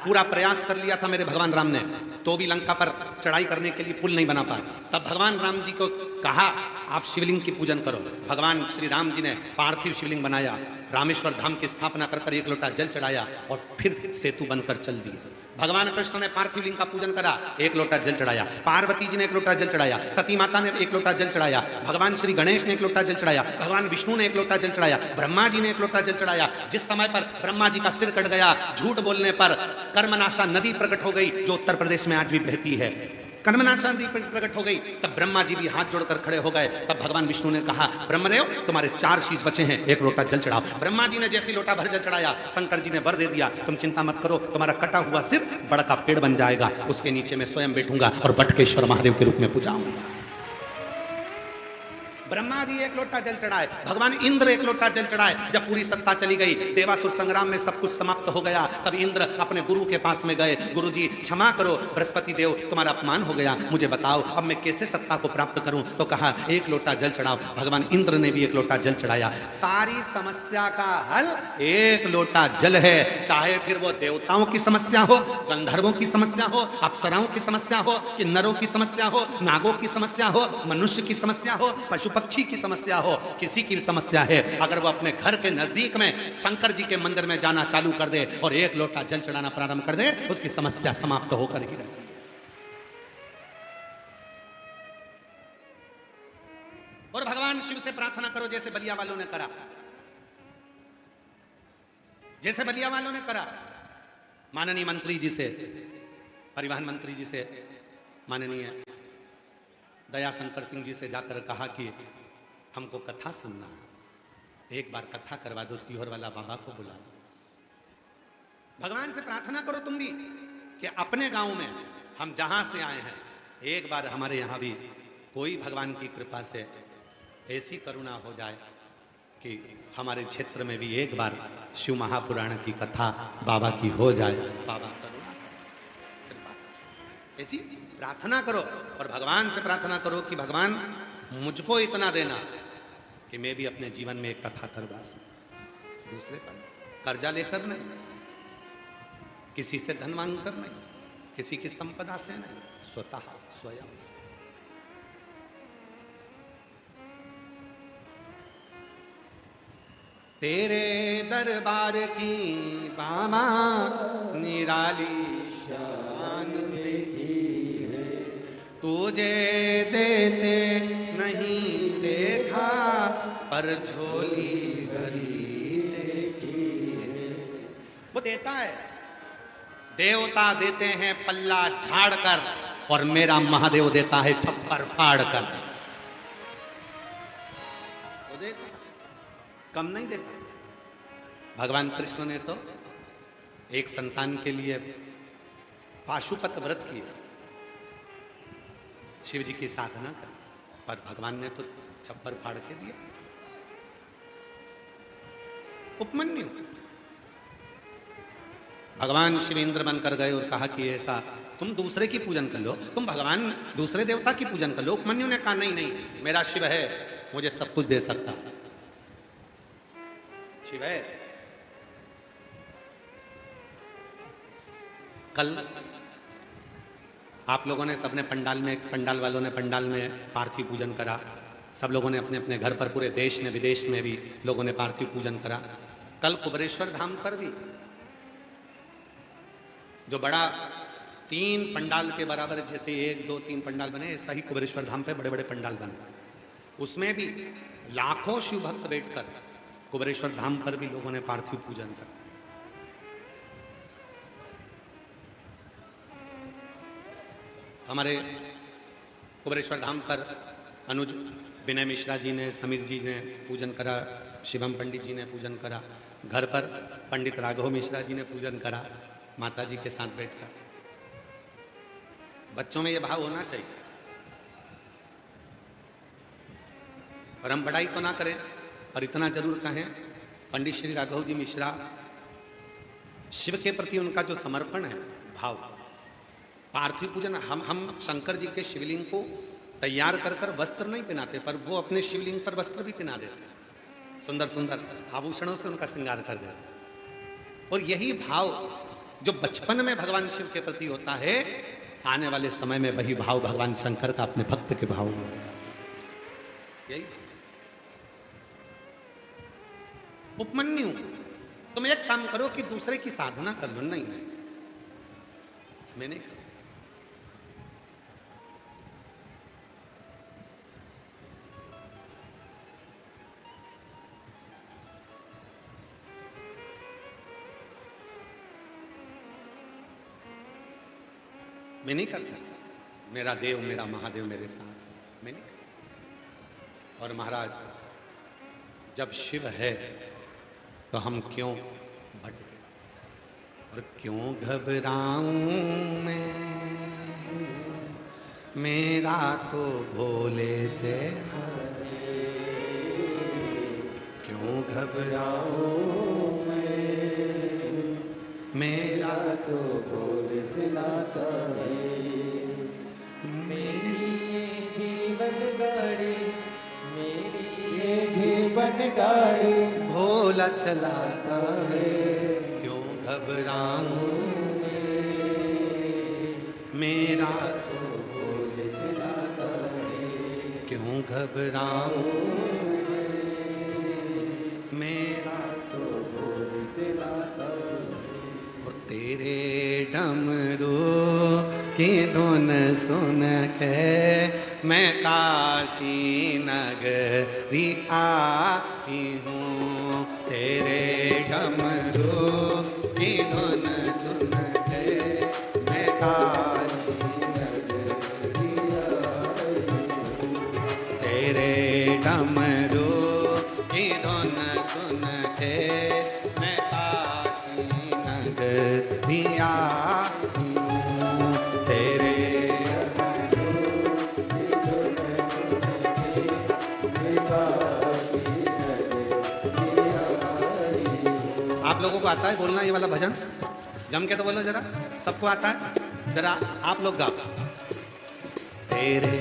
पूरा प्रयास कर लिया था मेरे भगवान राम ने, तो भी लंका पर चढ़ाई करने के लिए पुल नहीं बना पाए। तब भगवान राम जी को कहा आप शिवलिंग की पूजन करो। भगवान श्री राम जी ने पार्थिव शिवलिंग बनाया, रामेश्वर धाम की स्थापना कर एक लोटा जल चढ़ाया और फिर सेतु बनकर चल दिए। भगवान कृष्ण ने पार्थिव लिंग का पूजन करा, एक लोटा जल चढ़ाया। पार्वती जी ने एक लोटा जल चढ़ाया, सती माता ने एक लोटा जल चढ़ाया, भगवान श्री गणेश ने एक लोटा जल चढ़ाया, भगवान विष्णु ने एक लोटा जल चढ़ाया, ब्रह्मा जी ने एक लोटा जल चढ़ाया। जिस समय पर ब्रह्मा जी का सिर कट गया, झूठ बोलने पर कर्मनाशा नदी प्रकट हो गई, जो उत्तर प्रदेश में आज भी बहती है, कर्मनाशा नदी प्रकट हो गई। तब ब्रह्मा जी भी हाथ जोड़कर खड़े हो गए। तब भगवान विष्णु ने कहा ब्रह्मदेव तुम्हारे 4 शीश बचे हैं, एक लोटा जल चढ़ाओ। ब्रह्मा जी ने जैसी लोटा भर जल चढ़ाया, शंकर जी ने वर दे दिया, तुम चिंता मत करो, तुम्हारा कटा हुआ सिर बड़ का पेड़ बन जाएगा, उसके नीचे मैं स्वयं बैठूंगा और बटकेश्वर महादेव के रूप में पूजाऊंगा। ब्रह्मा जी एक लोटा जल चढ़ाए, भगवान इंद्र एक लोटा जल चढ़ाए। जब पूरी सत्ता चली गई, देवासुर संग्राम में सब कुछ समाप्त हो गया, तब इंद्र अपने गुरु के पास में गए, गुरु जी क्षमा करो, बृहस्पति देव तुम्हारा अपमान हो गया, मुझे बताओ अब मैं कैसे सत्ता को प्राप्त करूं। तो कहा एक लोटा जल चढ़ाओ। भगवान इंद्र ने भी एक लोटा जल चढ़ाया। सारी समस्या का हल एक लोटा जल है। चाहे फिर वो देवताओं की समस्या हो, गंधर्वों की समस्या हो, अप्सराओं की समस्या हो, किन्नरों की समस्या हो, नागों की समस्या हो, मनुष्य की समस्या हो, पशु पक्षी की समस्या हो, किसी की भी समस्या है, अगर वो अपने घर के नजदीक में शंकर जी के मंदिर में जाना चालू कर दे और एक लोटा जल चढ़ाना प्रारंभ कर दे, उसकी समस्या समाप्त होकर ही रहेगी। और भगवान शिव से प्रार्थना करो जैसे बलिया वालों ने करा, जैसे बलिया वालों ने करा। माननीय मंत्री जी से, परिवहन मंत्री जी से, माननीय दयाशंकर सिंह जी से जाकर कहा कि हमको कथा सुनना है, एक बार कथा करवा दो, सीहोर वाला बाबा को बुला दो। भगवान से प्रार्थना करो तुम भी कि अपने गांव में हम जहां से आए हैं, एक बार हमारे यहां भी कोई भगवान की कृपा से ऐसी करुणा हो जाए कि हमारे क्षेत्र में भी एक बार शिव महापुराण की कथा बाबा की हो जाए। बाबा करुणा कृपा, ऐसी प्रार्थना करो और भगवान से प्रार्थना करो कि भगवान मुझको इतना देना कि मैं भी अपने जीवन में एक कथा करवा सकूं। दूसरे पर कर्जा लेकर नहीं, किसी से धन मांग कर नहीं, किसी की संपदा से नहीं, स्वतः स्वयं से। तेरे दरबार की बाबा निराली शान देखी है, तुझे देते नहीं देखा पर झोली भरी देखी है। वो देता है, देवता देते हैं पल्ला झाड़ कर, और मेरा महादेव देता है छप्पर फाड़ कर। वो देता, कम नहीं देता। भगवान कृष्ण ने तो एक संतान के लिए पाशुपत व्रत किया, शिव जी की साधना कर, पर भगवान ने तो छप्पर फाड़ के दिया। उपमन्यु भगवान शिव इंद्र बनकर गए और कहा कि ऐसा तुम दूसरे की पूजन कर लो, तुम भगवान दूसरे देवता की पूजन कर लो। उपमन्यु ने कहा नहीं नहीं, मेरा शिव है, मुझे सब कुछ दे सकता, शिव है। कल आप लोगों ने सबने पंडाल में, पंडाल वालों ने पंडाल में पार्थिव पूजन करा, सब लोगों ने अपने अपने घर पर, पूरे देश में विदेश में भी लोगों ने पार्थिव पूजन करा। कल कुबेरेश्वर धाम पर भी जो बड़ा 3 पंडाल के बराबर, जैसे 1 2 3 पंडाल बने, ऐसा ही कुबेरेश्वर धाम पे बड़े बड़े पंडाल बने। उसमें भी लाखों शिव भक्त बैठकर कुबेरेश्वर धाम पर भी लोगों ने पार्थिव पूजन करा। हमारे कुबेरेश्वर धाम पर अनुज विनय मिश्रा जी ने, समीर जी ने पूजन करा, शिवम पंडित जी ने पूजन करा, घर पर पंडित राघव मिश्रा जी ने पूजन करा, माता जी के साथ बैठकर। बच्चों में यह भाव होना चाहिए। और हम बड़ाई तो ना करें, और इतना जरूर कहें, पंडित श्री राघव जी मिश्रा, शिव के प्रति उनका जो समर्पण है, भाव, पार्थिव पूजन, हम शंकर जी के शिवलिंग को तैयार कर कर वस्त्र नहीं पहनाते, पर वो अपने शिवलिंग पर वस्त्र भी पहना देते, सुंदर सुंदर आभूषणों से उनका श्रृंगार कर देते। और यही भाव जो बचपन में भगवान शिव के प्रति होता है, आने वाले समय में वही भाव भगवान शंकर का अपने भक्त के भाव में होगा। यही उपमन्यु, तुम एक काम करो कि दूसरे की साधना कर लो। नहीं, मैं नहीं करूं। मैं नहीं कर सकता। मेरा देव, मेरा महादेव मेरे साथ है, मैं नहीं कर। और महाराज, जब शिव है तो हम क्यों भटके और क्यों घबराऊं मैं, मेरा तो भोले से क्यों घबराऊं मैं, मेरा तो भोले से नाता है। मेरी ये जीवन गाड़ी, मेरी ये जीवन गाड़ी भोला चलाता है, क्यों घबराऊं मेरा तो भोले से नाता है। क्यों घबराऊं मेरा तो भोले से नाता है। और तेरे डमरू की धुन सुन के मैं काशी नगरी आई हूँ। तेरे डमरू की धुन सुन के मैं काशी नगरी आई हूँ। तेरे डमरू की धुन सुन के मैं काशी नगरी आई हूँ। तेरे आप लोगों को आता है बोलना ये वाला भजन? जम के तो बोलो जरा, सबको आता है? जरा आप लोग गाओ। तेरे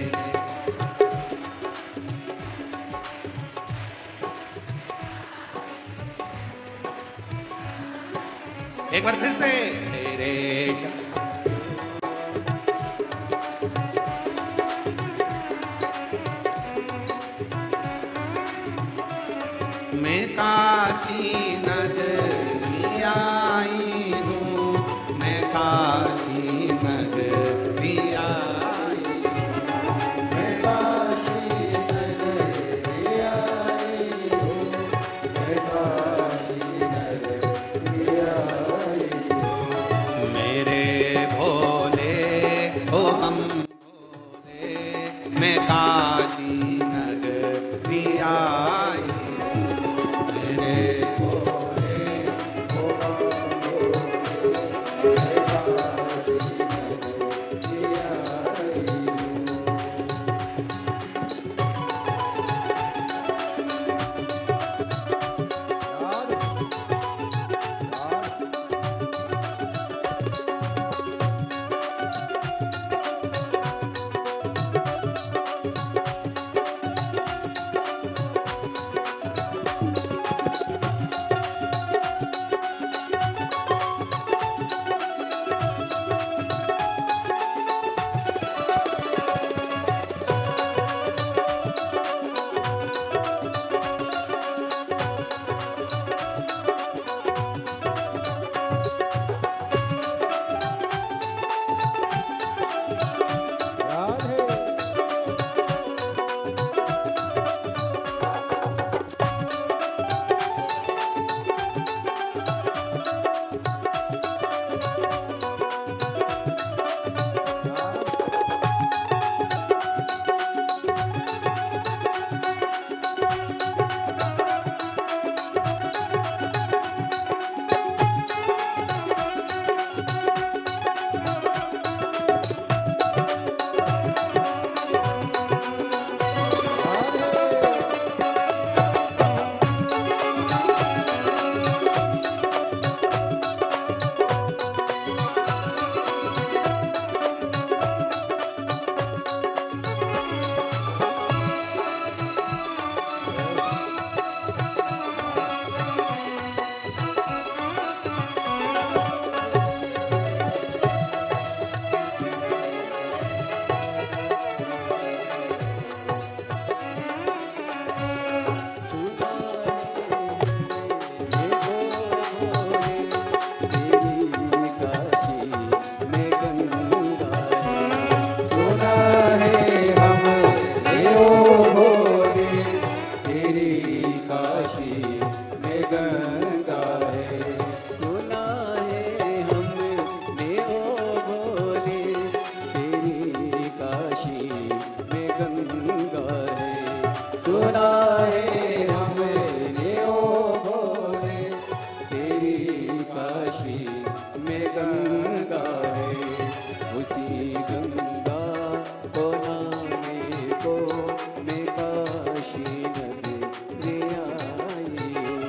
एक बार फिर से, तेरे मैं काशी नगरी आई हूँ, मैं काशी नगरी आई हूँ। मैं काशी नगरी आई हूँ। मैं काशी नगरी आई हूँ। मेरे भोले हो हम भोले, मैं काशी नगरी आई हूँ। मेरे काशी में गंगा है, उसी गंगा को नहाने को मैं काशी नगरी आई हूँ।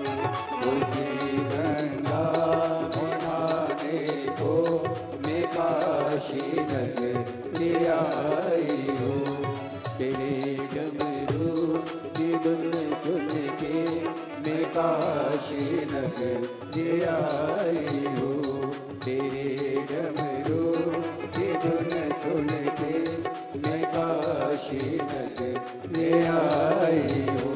उसी गंगा को नहाने को मैं काशी नगरी आई हूँ। तेरे डमरू की धुन सुन के मैं काशी नगरी आई हूँ। तेरे डमरू की धुन सुन के मैं काशी नगरी आई हूँ।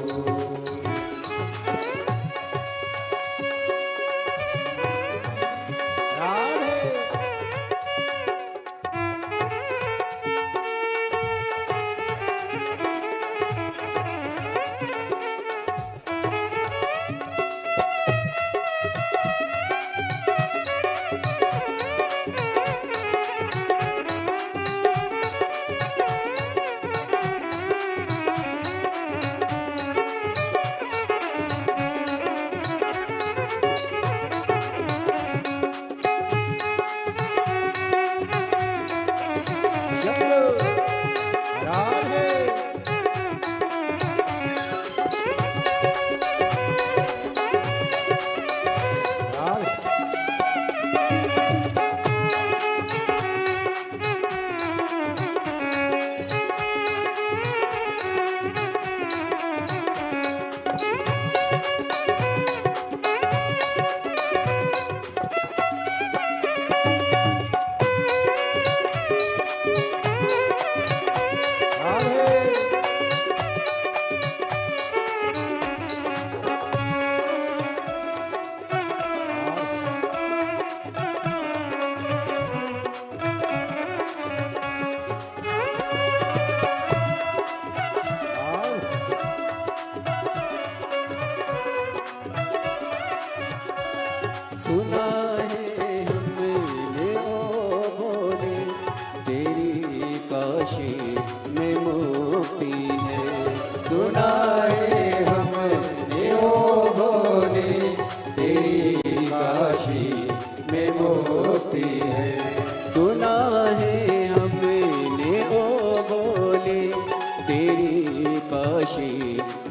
सुना है हमने ओ भोले, तेरी काशी में मुक्ति है। सुना है हमने ओ भोले, तेरी काशी में मुक्ति है। सुना है हमने ओ भोले, तेरी काशी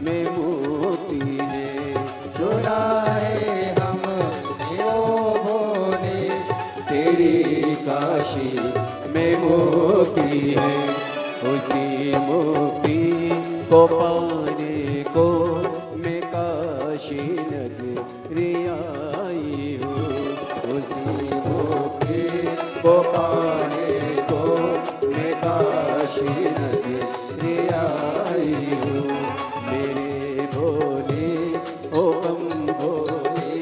में मुक्ति है। सुना है तेरी काशी में मुक्ति है। उसी मुक्ति को पाने को मैं काशी नगरी आई हूँ। उसी मुक्ति को पाने को मैं काशी नगरी आई हूँ। मेरे भोले ओ बम भोले,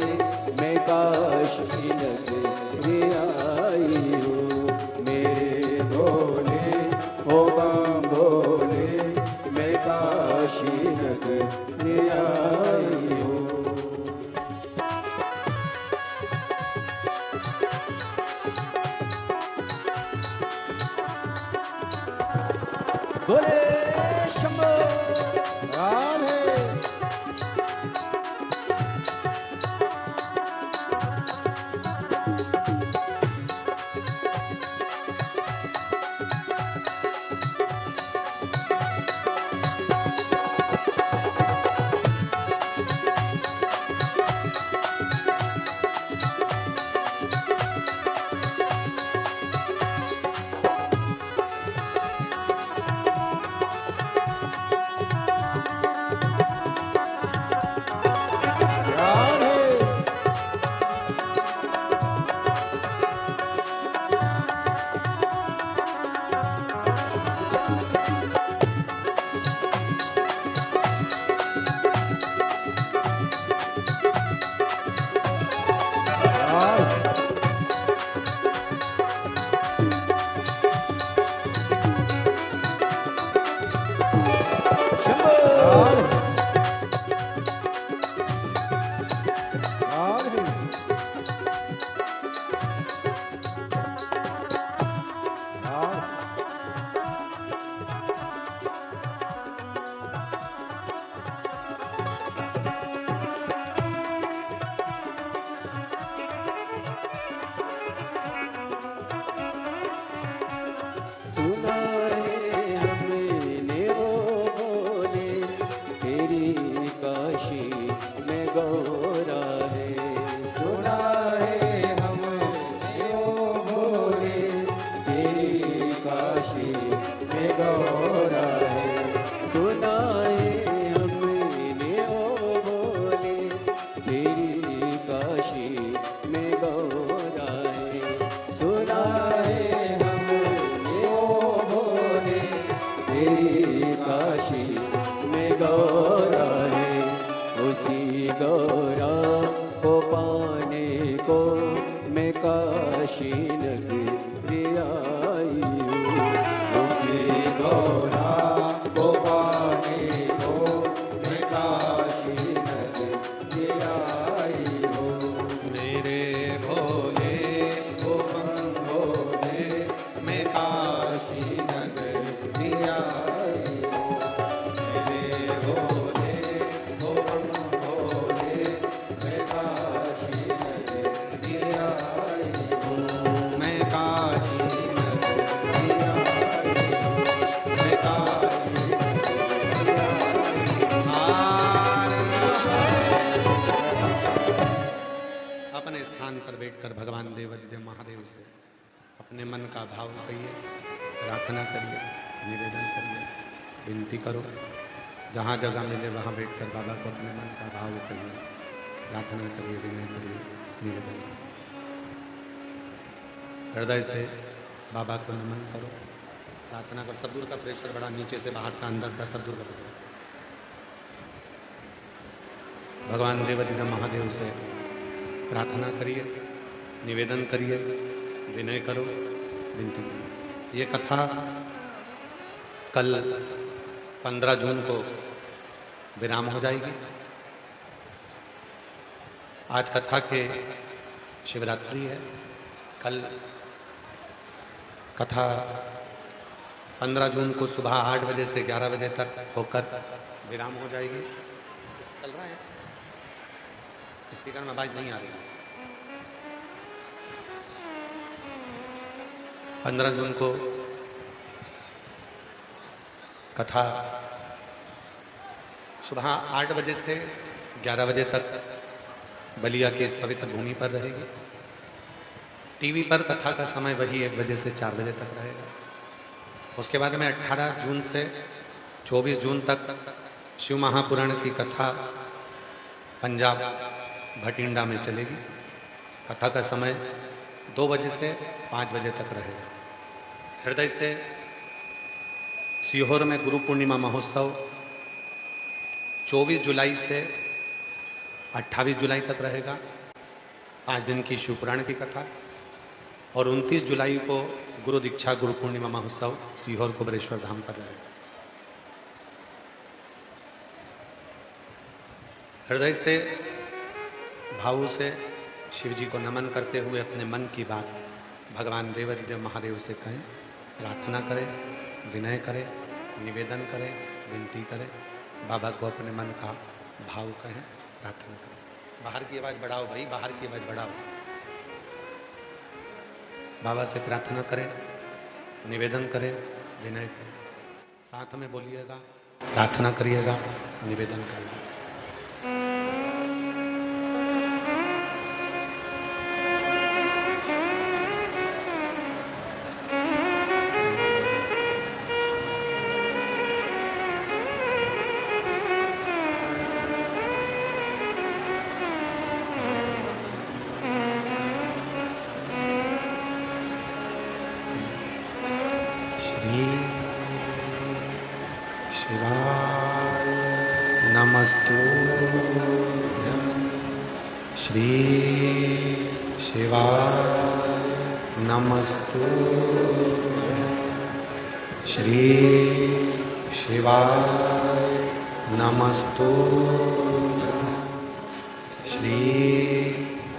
मैं काशी नगरी आई हूँ। मेरे भोले ओ बम भोले, मैं काशी नगरी आई हूँ। बोले शंभो राधे। को मैं काशी नगरी आई हूँ। उसी गौरा को पाने को मैं काशी नगरी आई हूँ। मेरे भोले को हम भोले मैं काशी नगरी आई हूँ। मेरे भोले को हम भोले मैं काशी नगरी आई हूँ। मैं काशी नगरी आई हूँ। मैं काशी नगरी अपने स्थान पर बैठकर भगवान देवाधिदेव महादेव से अपने मन का भाव कहिए, प्रार्थना करिए, निवेदन करिए, विनती करो। जहाँ जगह मिले वहाँ बैठकर बाबा को अपने मन का भाव कहिए, प्रार्थना करिए, विनय करिए, निवेदन करिए। हृदय से बाबा को नमन करो, प्रार्थना करो। सब दूर का प्रेशर बड़ा, नीचे से बाहर का, अंदर का, सब दूर का प्रेशर। भगवान देवाधिदेव महादेव से प्रार्थना करिए, निवेदन करिए, विनय करो, विनती करो। ये कथा कल 15 जून को विराम हो जाएगी। आज कथा के शिवरात्रि है। कल कथा 15 जून को सुबह 8 बजे से 11 बजे तक होकर विराम हो जाएगी। चल रहा है, स्पीकर में आवाज नहीं आ रही। 15 जून को कथा सुबह 8 बजे से 11 बजे तक बलिया की इस पवित्र भूमि पर रहेगी। टीवी पर कथा का समय वही 1 बजे से 4 बजे तक रहेगा। उसके बाद में 18 जून से 24 जून तक शिव महापुराण की कथा पंजाब भटिंडा में चलेगी। कथा का समय 2 बजे से 5 बजे तक रहेगा। हृदय से सीहोर में गुरु पूर्णिमा महोत्सव 24 जुलाई से 28 जुलाई तक रहेगा। 5 दिन की शिवपुराण की कथा। और 29 जुलाई को गुरु दीक्षा गुरु पूर्णिमा महोत्सव सीहोर कुबरेश्वर धाम पर रहेगा। हृदय से भावों से शिव जी को नमन करते हुए अपने मन की बात भगवान देवाधिदेव महादेव से कहें, प्रार्थना करें, विनय करें, निवेदन करें, विनती करें। बाबा को अपने मन का भाव कहें, प्रार्थना करें। बाहर की आवाज़ बढ़ाओ भाई, बाहर की आवाज़ बढ़ाओ। बाबा से प्रार्थना करें, निवेदन करें, विनय करें। साथ में बोलिएगा, प्रार्थना करिएगा, निवेदन करिएगा। शिवाय नमस्तुभ्यं। श्री शिवाय नमस्तुभ्यं। श्री शिवाय नमस्तुभ्यं। श्री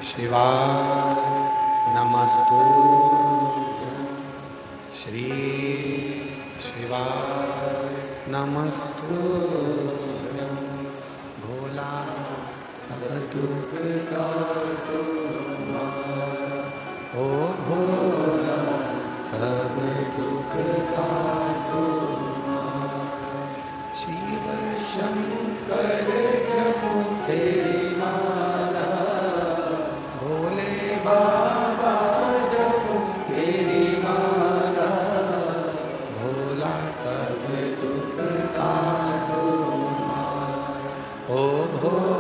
शिवाय नमस्तुभ्यं। श्री शिवाय नमस्तुभ्यं। भोला सब दुख काटो हमारा, ओ भोला सब दुख काटो हमारा। शिव शंकर जपो तेरी माला, भोले बाबा जपो तेरी माला। भोला सब दुख काटो हमारा, ओ भोला